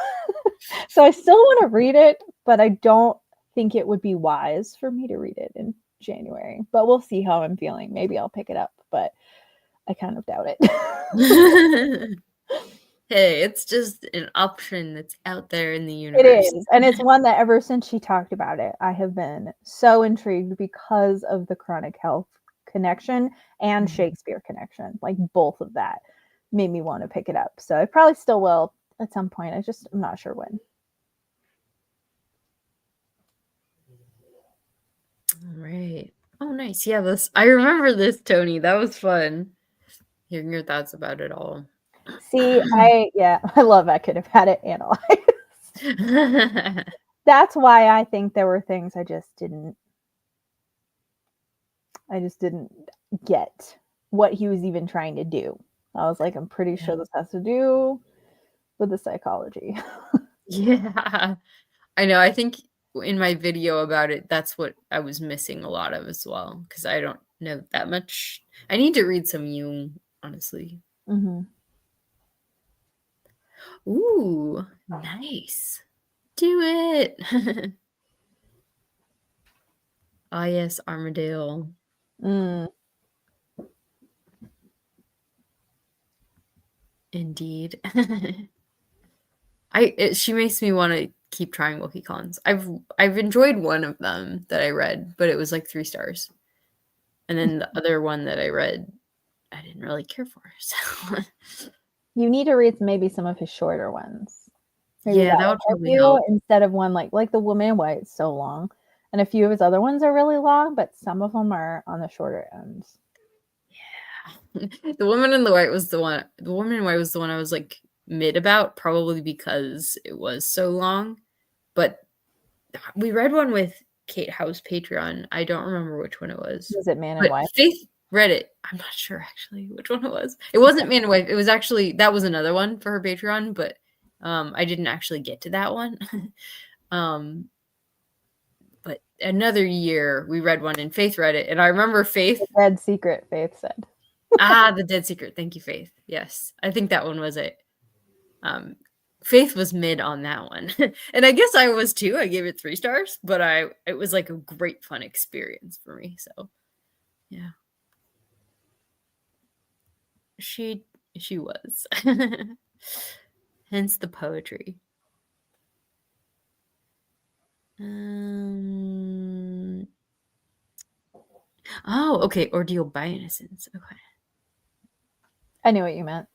So I still want to read it, but I don't think it would be wise for me to read it in January. But we'll see how I'm feeling. Maybe I'll pick it up, but I kind of doubt it. Hey, it's just an option that's out there in the universe. It is. And it's one that ever since she talked about it, I have been so intrigued because of the chronic health connection and Shakespeare connection. Like both of that made me want to pick it up. So I probably still will at some point. I'm not sure when. All right. Oh, nice. Yeah, I remember this, Tony. That was fun. Hearing your thoughts about it all. See, I love I could have had it analyzed. That's why I think there were things I just didn't get what he was even trying to do. I was like, I'm pretty sure this has to do with the psychology. Yeah. I know. I think in my video about it, that's what I was missing a lot of as well, because I don't know that much. I need to read some Jung, honestly. Ooh, nice. Do it. Ah, yes, Armadale. Indeed. She makes me want to keep trying Wilkie Collins. I've enjoyed one of them that I read, but it was like 3 stars. And then the other one that I read, I didn't really care for. So You need to read maybe some of his shorter ones. Maybe yeah, that would help probably you help. instead of one like The Woman in White is so long. And a few of his other ones are really long, but some of them are on the shorter ends. Yeah. The Woman in White was the one. The Woman in White was the one I was like mid about, probably because it was so long. But we read one with Kate House Patreon. I don't remember which one it was. Was it Man in But White? Faith read it. I'm not sure actually which one it was. It wasn't Man in White. It was actually, that was another one for her Patreon, but I didn't actually get to that one. But another year we read one and Faith read it. And I remember Faith. The Dead Secret, Faith said. The Dead Secret. Thank you, Faith. Yes. I think that one was it. Faith was mid on that one. And I guess I was too. I gave it 3 stars, but it was like a great fun experience for me. So yeah. She was. Hence the poetry. Oh, okay. Ordeal by Innocence. Okay. I knew what you meant.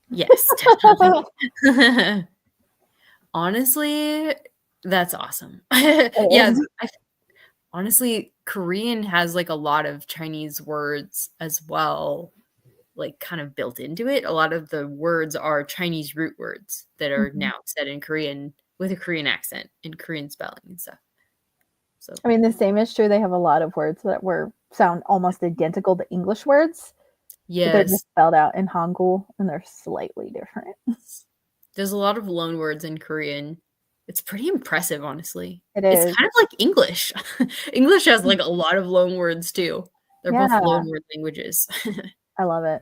Yes, definitely. Honestly, that's awesome. Yeah. Honestly, Korean has like a lot of Chinese words as well, like kind of built into it. A lot of the words are Chinese root words that are now said in Korean with a Korean accent and Korean spelling and stuff. So I mean, the same is true. They have a lot of words that sound almost identical to English words. But they're yes, just spelled out in Hangul and they're slightly different. there's a lot of loan words in Korean. It's pretty impressive, honestly. It It's is. kind of like English. English has like a lot of loan words too. They're both loan word languages. I love it.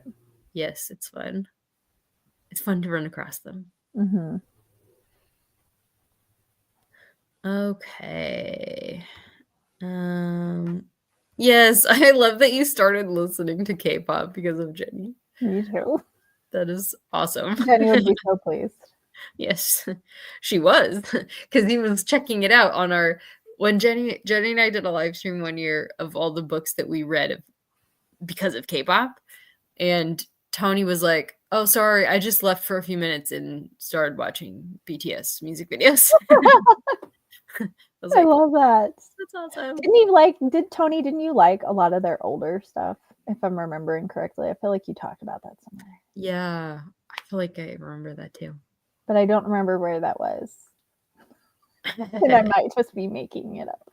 Yes, it's fun. It's fun to run across them. Mm-hmm. Okay. Yes, I love that you started listening to K-pop because of Jenny. Me too. That is awesome. Jenny would be so pleased. Yes, she was, because he was checking it out on our when Jenny and I did a live stream one year of all the books that we read because of K-pop, and Tony was like, "Oh, sorry, I just left for a few minutes and started watching BTS music videos." I love that. That's awesome. Didn't you like a lot of their older stuff? If I'm remembering correctly, I feel like you talked about that somewhere. Yeah, I feel like I remember that too. But I don't remember where that was. And I might just be making it up.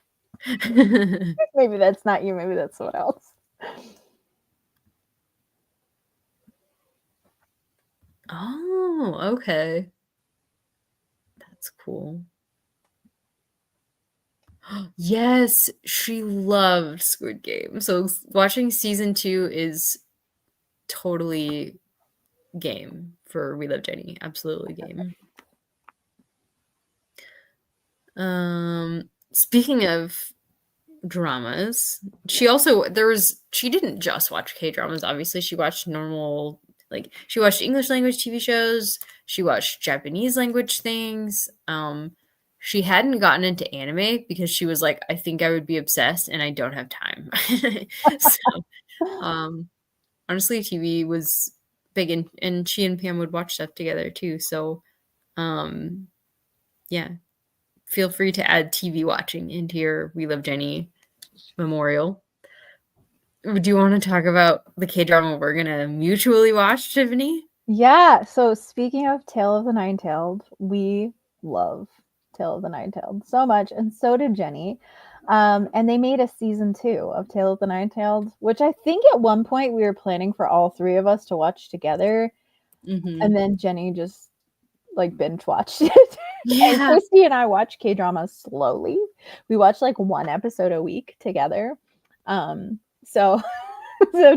Maybe that's not you, maybe that's someone else. Oh, okay. That's cool. Yes, she loved Squid Game. So watching season 2 is totally game for We Love Jenny. Absolutely game. Speaking of dramas, she didn't just watch K-dramas, obviously. She watched she watched English language TV shows, she watched Japanese language things. She hadn't gotten into anime because she was like, I think I would be obsessed and I don't have time. So honestly, TV was big, and she and Pam would watch stuff together too. So yeah, feel free to add TV watching into your We Love Jenny memorial. Do you want to talk about the K-drama we're gonna mutually watch, Tiffany? Yeah. So speaking of Tale of the Nine-Tailed, we love Tale of the Nine-Tailed so much, and so did Jenny. And they made a season 2 of Tale of the Nine-Tailed, which I think at one point we were planning for all 3 of us to watch together. Mm-hmm. And then Jenny just like binge watched it. Yeah. And Christy and I watch K-dramas slowly. We watch like 1 episode a week together. So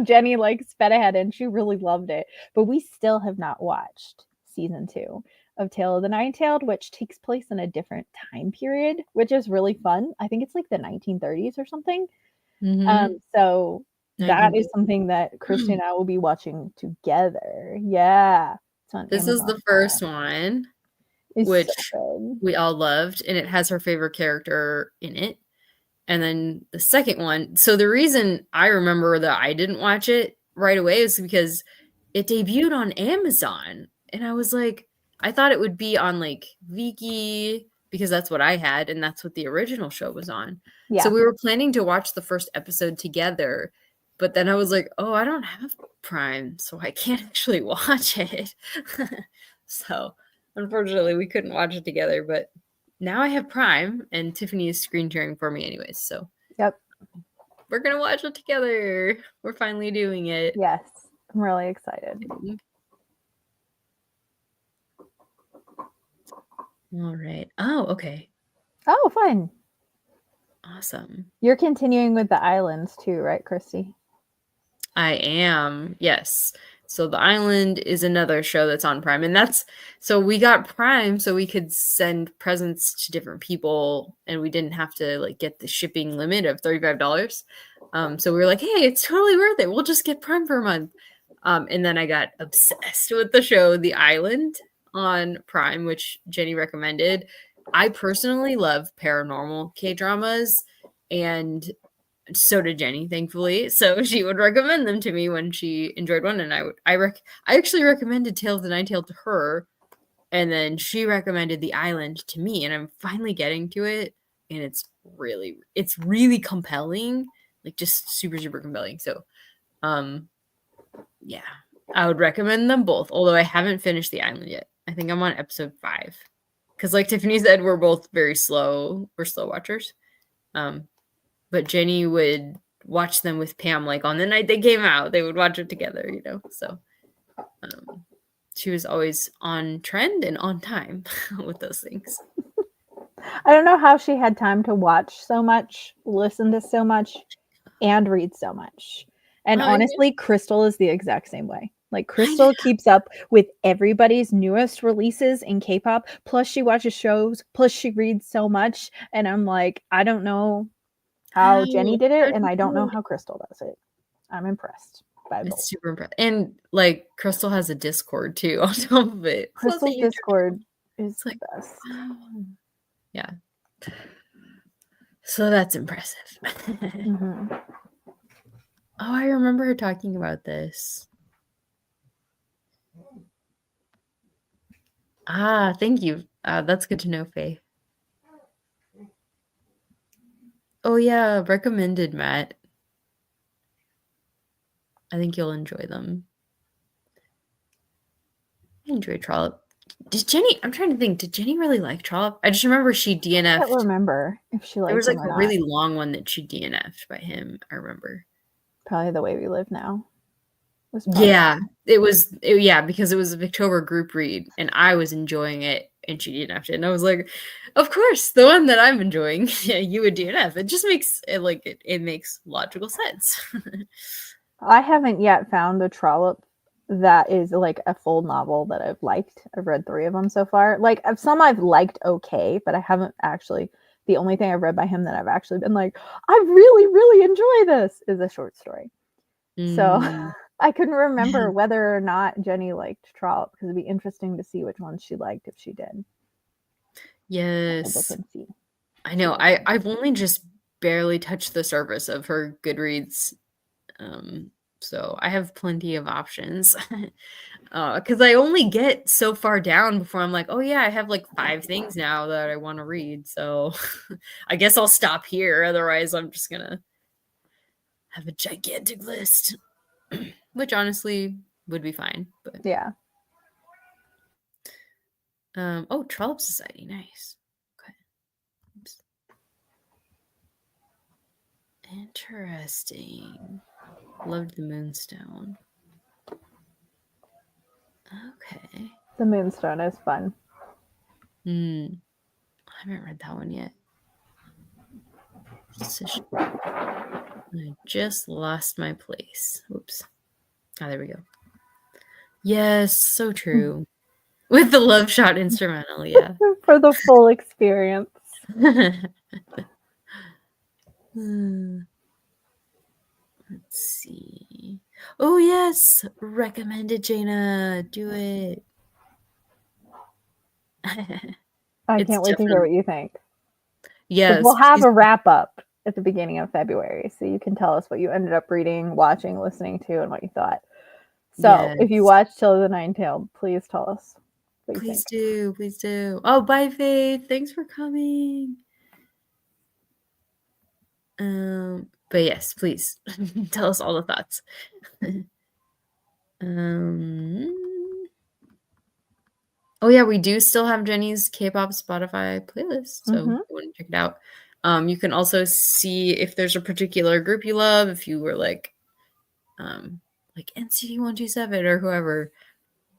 Jenny like sped ahead and she really loved it, but we still have not watched season 2 of Tale of the Nine-Tailed, which takes place in a different time period, which is really fun. I think it's like the 1930s or something. So that is something that Christy and I will be watching together. Yeah. It's on This Amazon is the first one, It's which so we all loved, and it has her favorite character in it. And then the second one, so the reason I remember that I didn't watch it right away is because it debuted on Amazon. And I was like, I thought it would be on like Viki because that's what I had and that's what the original show was on. yeah. So we were planning to watch the first episode together, but then I was like, oh, I don't have Prime, so I can't actually watch it. So unfortunately, we couldn't watch it together, but now I have Prime and Tiffany is screen sharing for me anyways. So Yep. we're going to watch it together. We're finally doing it. Yes. I'm really excited. All right. Oh, okay. Oh, fun. Awesome. You're continuing with the islands too, right, Christy? I am. Yes. So The Island is another show that's on Prime. And that's so we got Prime so we could send presents to different people and we didn't have to like get the shipping limit of $35. So we were like, hey, it's totally worth it. We'll just get Prime for a month. And then I got obsessed with the show The Island on Prime, which Jenny recommended. I personally love paranormal K-dramas, and so did Jenny, thankfully. So she would recommend them to me when she enjoyed one, and I actually recommended Tale of the Nine-Tailed to her, and then she recommended The Island to me, and I'm finally getting to it, and it's really compelling, like just super super compelling. So, yeah, I would recommend them both. Although I haven't finished The Island yet. I think I'm on episode 5. Because like Tiffany said, we're both very slow. We're slow watchers. But Jenny would watch them with Pam, like on the night they came out. They would watch it together, you know. So she was always on trend and on time with those things. I don't know how she had time to watch so much, listen to so much, and read so much. And honestly, Crystal is the exact same way. Like Crystal keeps up with everybody's newest releases in K-pop. Plus she watches shows. Plus she reads so much. And I'm like, I don't know how Jenny did it, and I don't know how Crystal does it. I'm impressed by both. It's super impressive. And like Crystal has a Discord too on top of it. Crystal's Discord is the best. Wow. Yeah. So that's impressive. Mm-hmm. Oh, I remember her talking about this. Ah, thank you. That's good to know, Faye. Oh yeah, recommended, Matt. I think you'll enjoy them. I enjoy Trollop. I'm trying to think, did Jenny really like Trollop? I just remember she DNF'd. I don't remember if she liked There was like him or a really long one that she DNF'd by him, I remember. Probably The Way We Live Now. Yeah, it was because it was a Victober group read and I was enjoying it and she DNF'd it. And I was like, of course, the one that I'm enjoying, yeah, you would DNF. It just makes it like it makes logical sense. I haven't yet found a Trollop that is like a full novel that I've liked. I've read 3 of them so far. Like some I've liked okay, but I haven't actually. The only thing I've read by him that I've actually been like, I really, really enjoy this is a short story. So I couldn't remember whether or not Jenny liked Trollop because it'd be interesting to see which ones she liked if she did. Yes. I know. I've only just barely touched the surface of her Goodreads. So I have plenty of options because I only get so far down before I'm like, oh yeah, I have like 5 things now that I want to read. So I guess I'll stop here. Otherwise, I'm just gonna have a gigantic list, which honestly would be fine. But yeah. Oh, Trollop Society, nice. Okay. Oops. Interesting. Loved the Moonstone. Okay. The Moonstone is fun. I haven't read that one yet. I just lost my place. Oops. Oh, there we go. Yes, so true. With the Love Shot instrumental, yeah. For the full experience. Let's see. Oh, yes. Recommended, Jaina. Do it. I It's can't wait to hear what you think. Yes. We'll have a wrap up at the beginning of February, so you can tell us what you ended up reading, watching, listening to, and what you thought. So if you Yes. watch Till the Nine-Tailed, please tell us what you Please think. do. Please do. Oh, bye, Faith. Thanks for coming. But yes, please tell us all the thoughts. Oh yeah, we do still have Jenny's K-pop Spotify playlist, so if you want to check it out. You can also see if there's a particular group you love, if you were like NCT 127 or whoever.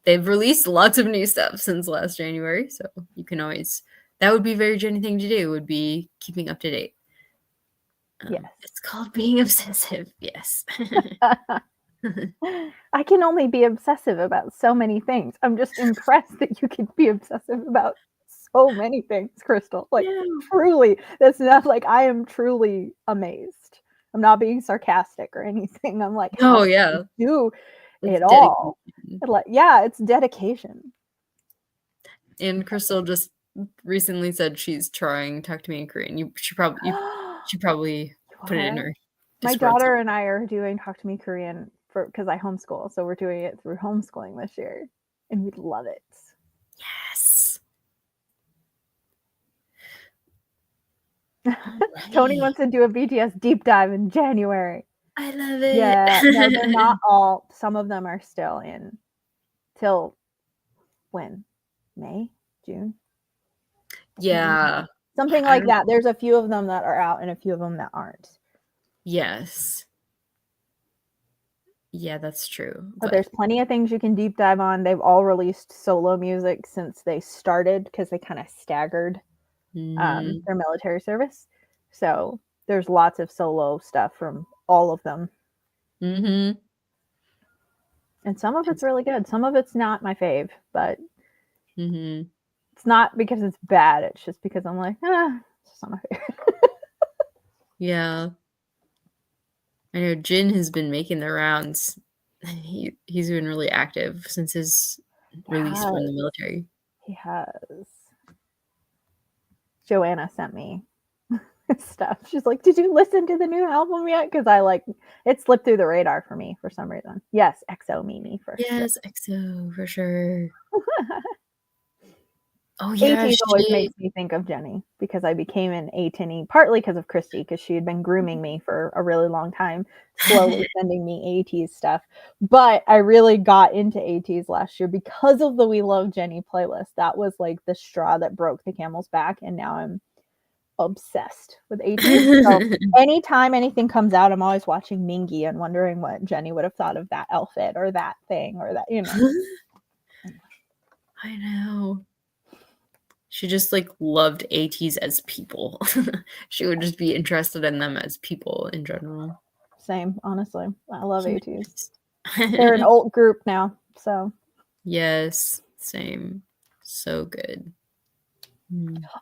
They've released lots of new stuff since last January, so you can always, that would be a very Jenny thing to do, would be keeping up to date. Yes. It's called being obsessive, yes. I can only be obsessive about so many things. I'm just impressed that you can be obsessive about so many things, Crystal. Like, truly, that's not like, I am truly amazed. I'm not being sarcastic or anything. I'm like, how do you do it all? Like, yeah, it's dedication. And Crystal just recently said she's trying Talk to Me in Korean. She probably put it in her My daughter and I are doing Talk to Me Korean because I homeschool, so we're doing it through homeschooling this year, and we love it. Yes. Tony wants to do a BTS deep dive in January. I love it. Yeah, no, they're not all. Some of them are still in till when? May? June? Yeah. Something like that. There's a few of them that are out and a few of them that aren't. Yes. Yeah, that's true. But there's plenty of things you can deep dive on. They've all released solo music since they started because they kind of staggered their military service. So there's lots of solo stuff from all of them. And some of it's really good. Some of it's not my fave, but it's not because it's bad. It's just because I'm like, it's just not my favorite. Yeah. I know Jin has been making the rounds. He's been really active since his release from the military. He has. Joanna sent me stuff. She's like, did you listen to the new album yet? Because it slipped through the radar for me for some reason. Yes, EXO Mimi for sure. Yes, EXO for sure. Oh yeah, ATEEZ always makes me think of Jenny because I became an ATEEZ partly because of Christy, because she had been grooming me for a really long time, slowly sending me ATEEZ stuff. But I really got into ATEEZ last year because of the We Love Jenny playlist. That was like the straw that broke the camel's back, and now I'm obsessed with ATEEZ. So anytime anything comes out, I'm always watching Mingy and wondering what Jenny would have thought of that outfit or that thing or that, I know. She just loved ATEEZ as people. She would just be interested in them as people in general. Same, honestly. I love ATEEZ. They're an old group now, so. Yes, same. So good.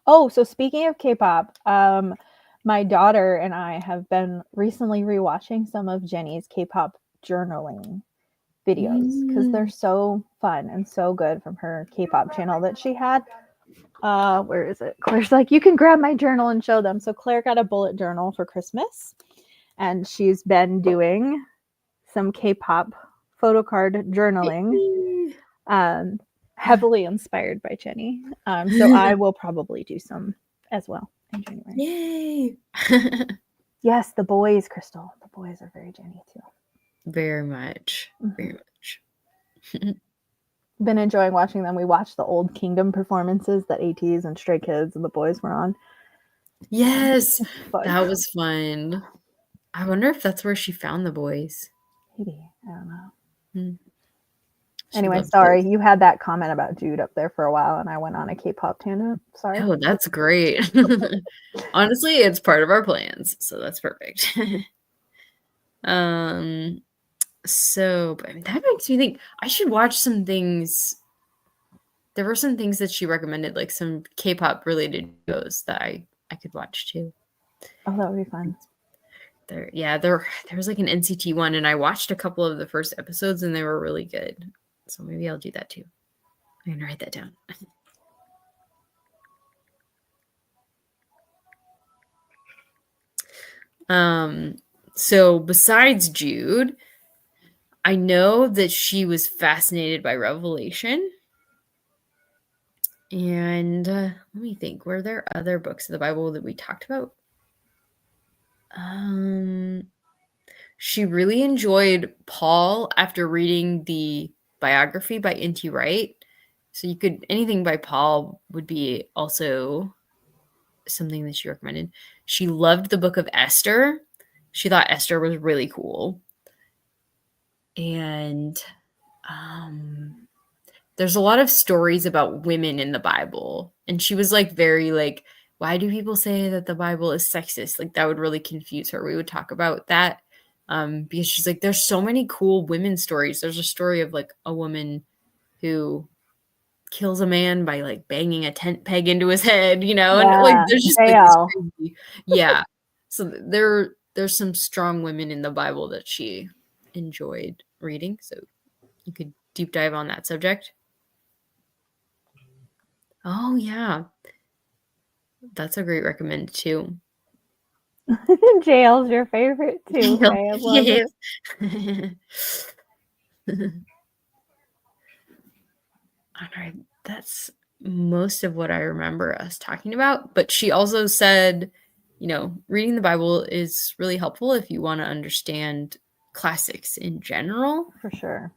Oh, so speaking of K-pop, my daughter and I have been recently rewatching some of Jenny's K-pop journaling videos because they're so fun and so good from her K-pop channel that she had. Where is it? Claire's like, you can grab my journal and show them. So Claire got a bullet journal for Christmas, and she's been doing some K-pop photo card journaling, heavily inspired by Jenny. So I will probably do some as well in January. Yay! Yes, the boys, Crystal. The boys are very Jenny too. Very much. Very much. Been enjoying watching them. We watched the old Kingdom performances that ATEEZ and Stray Kids and the boys were on. Yes, that was fun. I wonder if that's where she found the boys. Maybe. I don't know. Anyway, sorry. You had that comment about Jude up there for a while, and I went on a K-pop tangent. Sorry. Oh, that's great. Honestly, it's part of our plans, so that's perfect. So, but that makes me think I should watch some things there were some things that she recommended, like some K-pop related shows that I could watch too. Oh, that would be fun. There was like an NCT one, and I watched a couple of the first episodes, and they were really good. So maybe I'll do that too. I'm gonna write that down. So besides Jude, I know that she was fascinated by Revelation. And let me think, were there other books of the Bible that we talked about? She really enjoyed Paul after reading the biography by N.T. Wright. So anything by Paul would be also something that she recommended. She loved the book of Esther. She thought Esther was really cool. And there's a lot of stories about women in the Bible. And she was like very like, why do people say that the Bible is sexist? Like that would really confuse her. We would talk about that because she's like, there's so many cool women stories. There's a story of like a woman who kills a man by like banging a tent peg into his head, you know, and like there's just like this crazy, yeah. So there's some strong women in the Bible that she enjoyed reading. So you could deep dive on that subject. Oh yeah, that's a great recommend too. Jail's your favorite too. Faye. I love it. All right, that's most of what I remember us talking about. But she also said, you know, reading the Bible is really helpful if you want to understand classics in general. For sure.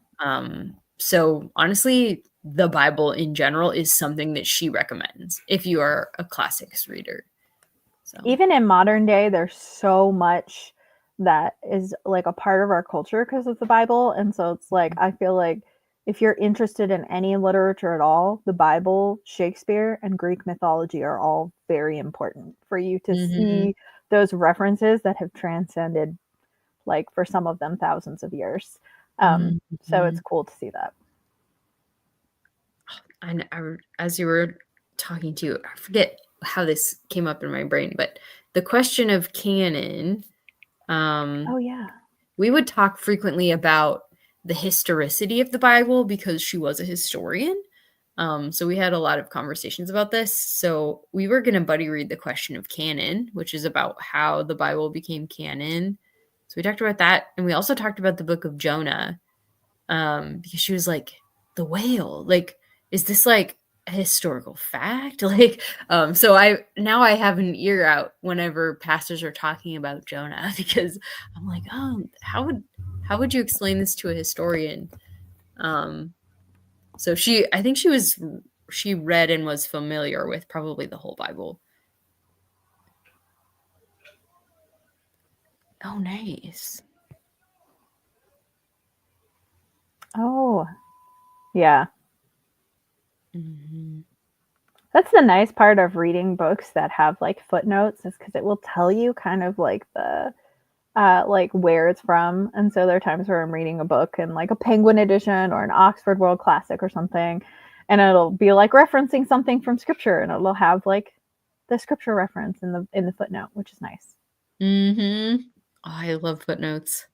So honestly, the Bible in general is something that she recommends if you are a classics reader. So even in modern day, there's so much that is like a part of our culture because of the Bible. And so it's like, I feel like if you're interested in any literature at all, the Bible, Shakespeare, and Greek mythology are all very important for you to see those references that have transcended, like for some of them, thousands of years. So it's cool to see that. And as you were talking to, I forget how this came up in my brain, but the question of canon. Oh yeah. We would talk frequently about the historicity of the Bible because she was a historian. So we had a lot of conversations about this. So we were going to buddy read the question of canon, which is about how the Bible became canon. So we talked about that. And we also talked about the book of Jonah because she was like, the whale, like, is this like a historical fact? Like, so I have an ear out whenever pastors are talking about Jonah because I'm like, oh, how would you explain this to a historian? So I think she read and was familiar with probably the whole Bible. Oh, nice. Oh, yeah. Mm-hmm. That's the nice part of reading books that have like footnotes, is because it will tell you kind of like the like where it's from. And so there are times where I'm reading a book in like a Penguin edition or an Oxford World Classic or something, and it'll be like referencing something from scripture, and it'll have like the scripture reference in the footnote, which is nice. Oh, I love footnotes.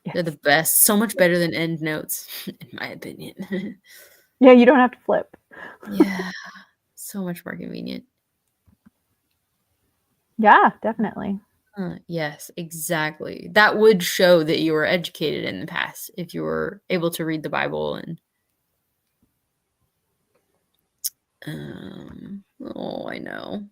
Yes. They're the best. So much better than end notes, in my opinion. Yeah, you don't have to flip. Yeah, so much more convenient. Yeah, definitely. Yes, exactly. That would show that you were educated in the past if you were able to read the Bible and oh, I know.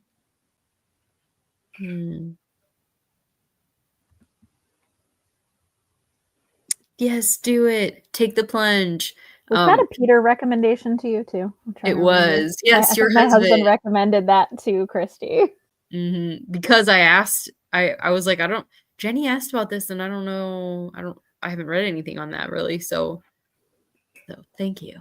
Yes, do it. Take the plunge. Was that a Peter recommendation to you too? It was. Yes, I your think my husband husband recommended that to Christy. Because I asked, I was like, Jenny asked about this and I don't know. I haven't read anything on that really. So thank you.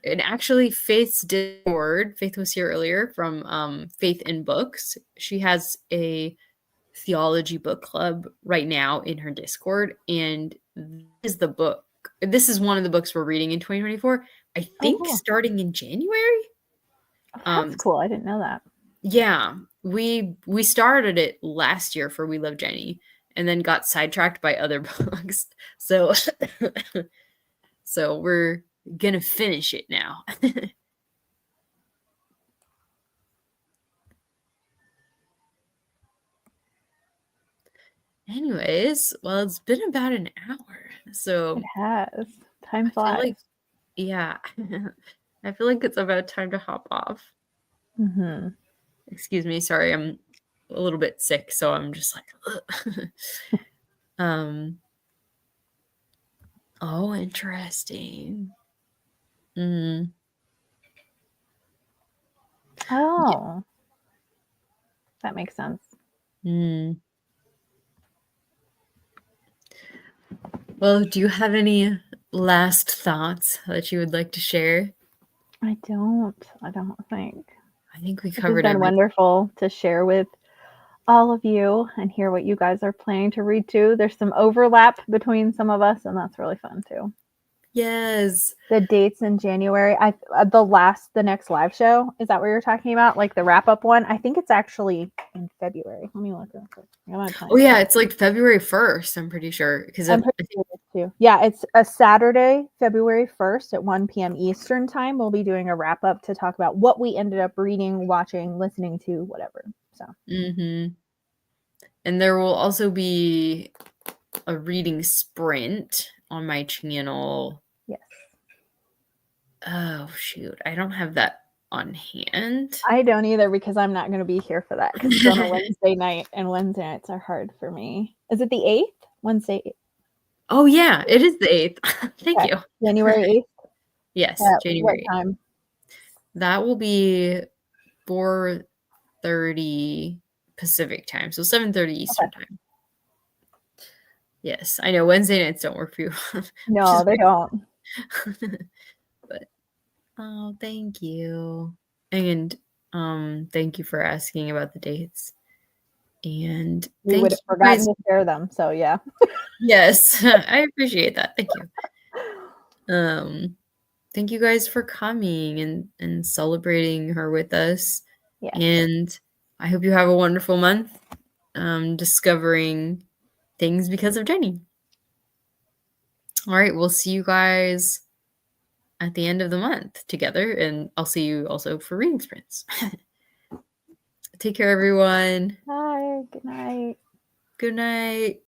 And actually Faith's Discord, Faith was here earlier from Faith in Books. She has a theology book club right now in her Discord, and this is the book this is one of the books we're reading in 2024. I think cool. starting in January. Oh, that's cool. I didn't know that. Yeah, we started it last year for We Love Jenny, and then got sidetracked by other books. So, so we're gonna finish it now. Anyways, well, it's been about an hour, so It has. Time I feel flies. like, yeah, I feel like it's about time to hop off. Mm-hmm. Excuse me, sorry, I'm a little bit sick, so I'm just like, oh, interesting. Mm. Oh, that makes sense. Mm. Well, do you have any last thoughts that you would like to share? I don't think. I think we This has covered been everything. wonderful to share with all of you and hear what you guys are planning to read too. There's some overlap between some of us, and that's really fun too. Yes. The dates in January, the next live show, is that what you're talking about? Like the wrap up one? I think it's actually in February. Let me look real quick. Oh yeah, it's like February 1st, I'm pretty sure. Because I'm pretty sure it is too. Yeah, it's a Saturday, February 1st at 1 p.m. Eastern time. We'll be doing a wrap up to talk about what we ended up reading, watching, listening to, whatever. So And there will also be a reading sprint on my channel. yes. Oh shoot, I don't have that on hand. I don't either because I'm not going to be here for that because it's on a Wednesday night, and Wednesday nights are hard for me. Is it the 8th? Wednesday. Oh yeah, it is the 8th. Thank you. January 8th. Yes, At what January 8th. time? That will be 4:30 Pacific time, so 7:30 Eastern time. Yes, I know Wednesday nights don't work for you. No, they don't. But oh, thank you. And thank you for asking about the dates. And We thank would have you forgotten guys. to share them. So yeah. Yes, I appreciate that. Thank you. Thank you guys for coming and celebrating her with us. Yes. And I hope you have a wonderful month discovering things because of Jenny. All right, we'll see you guys at the end of the month together, and I'll see you also for reading sprints. Take care, everyone. Bye. Good night. Good night.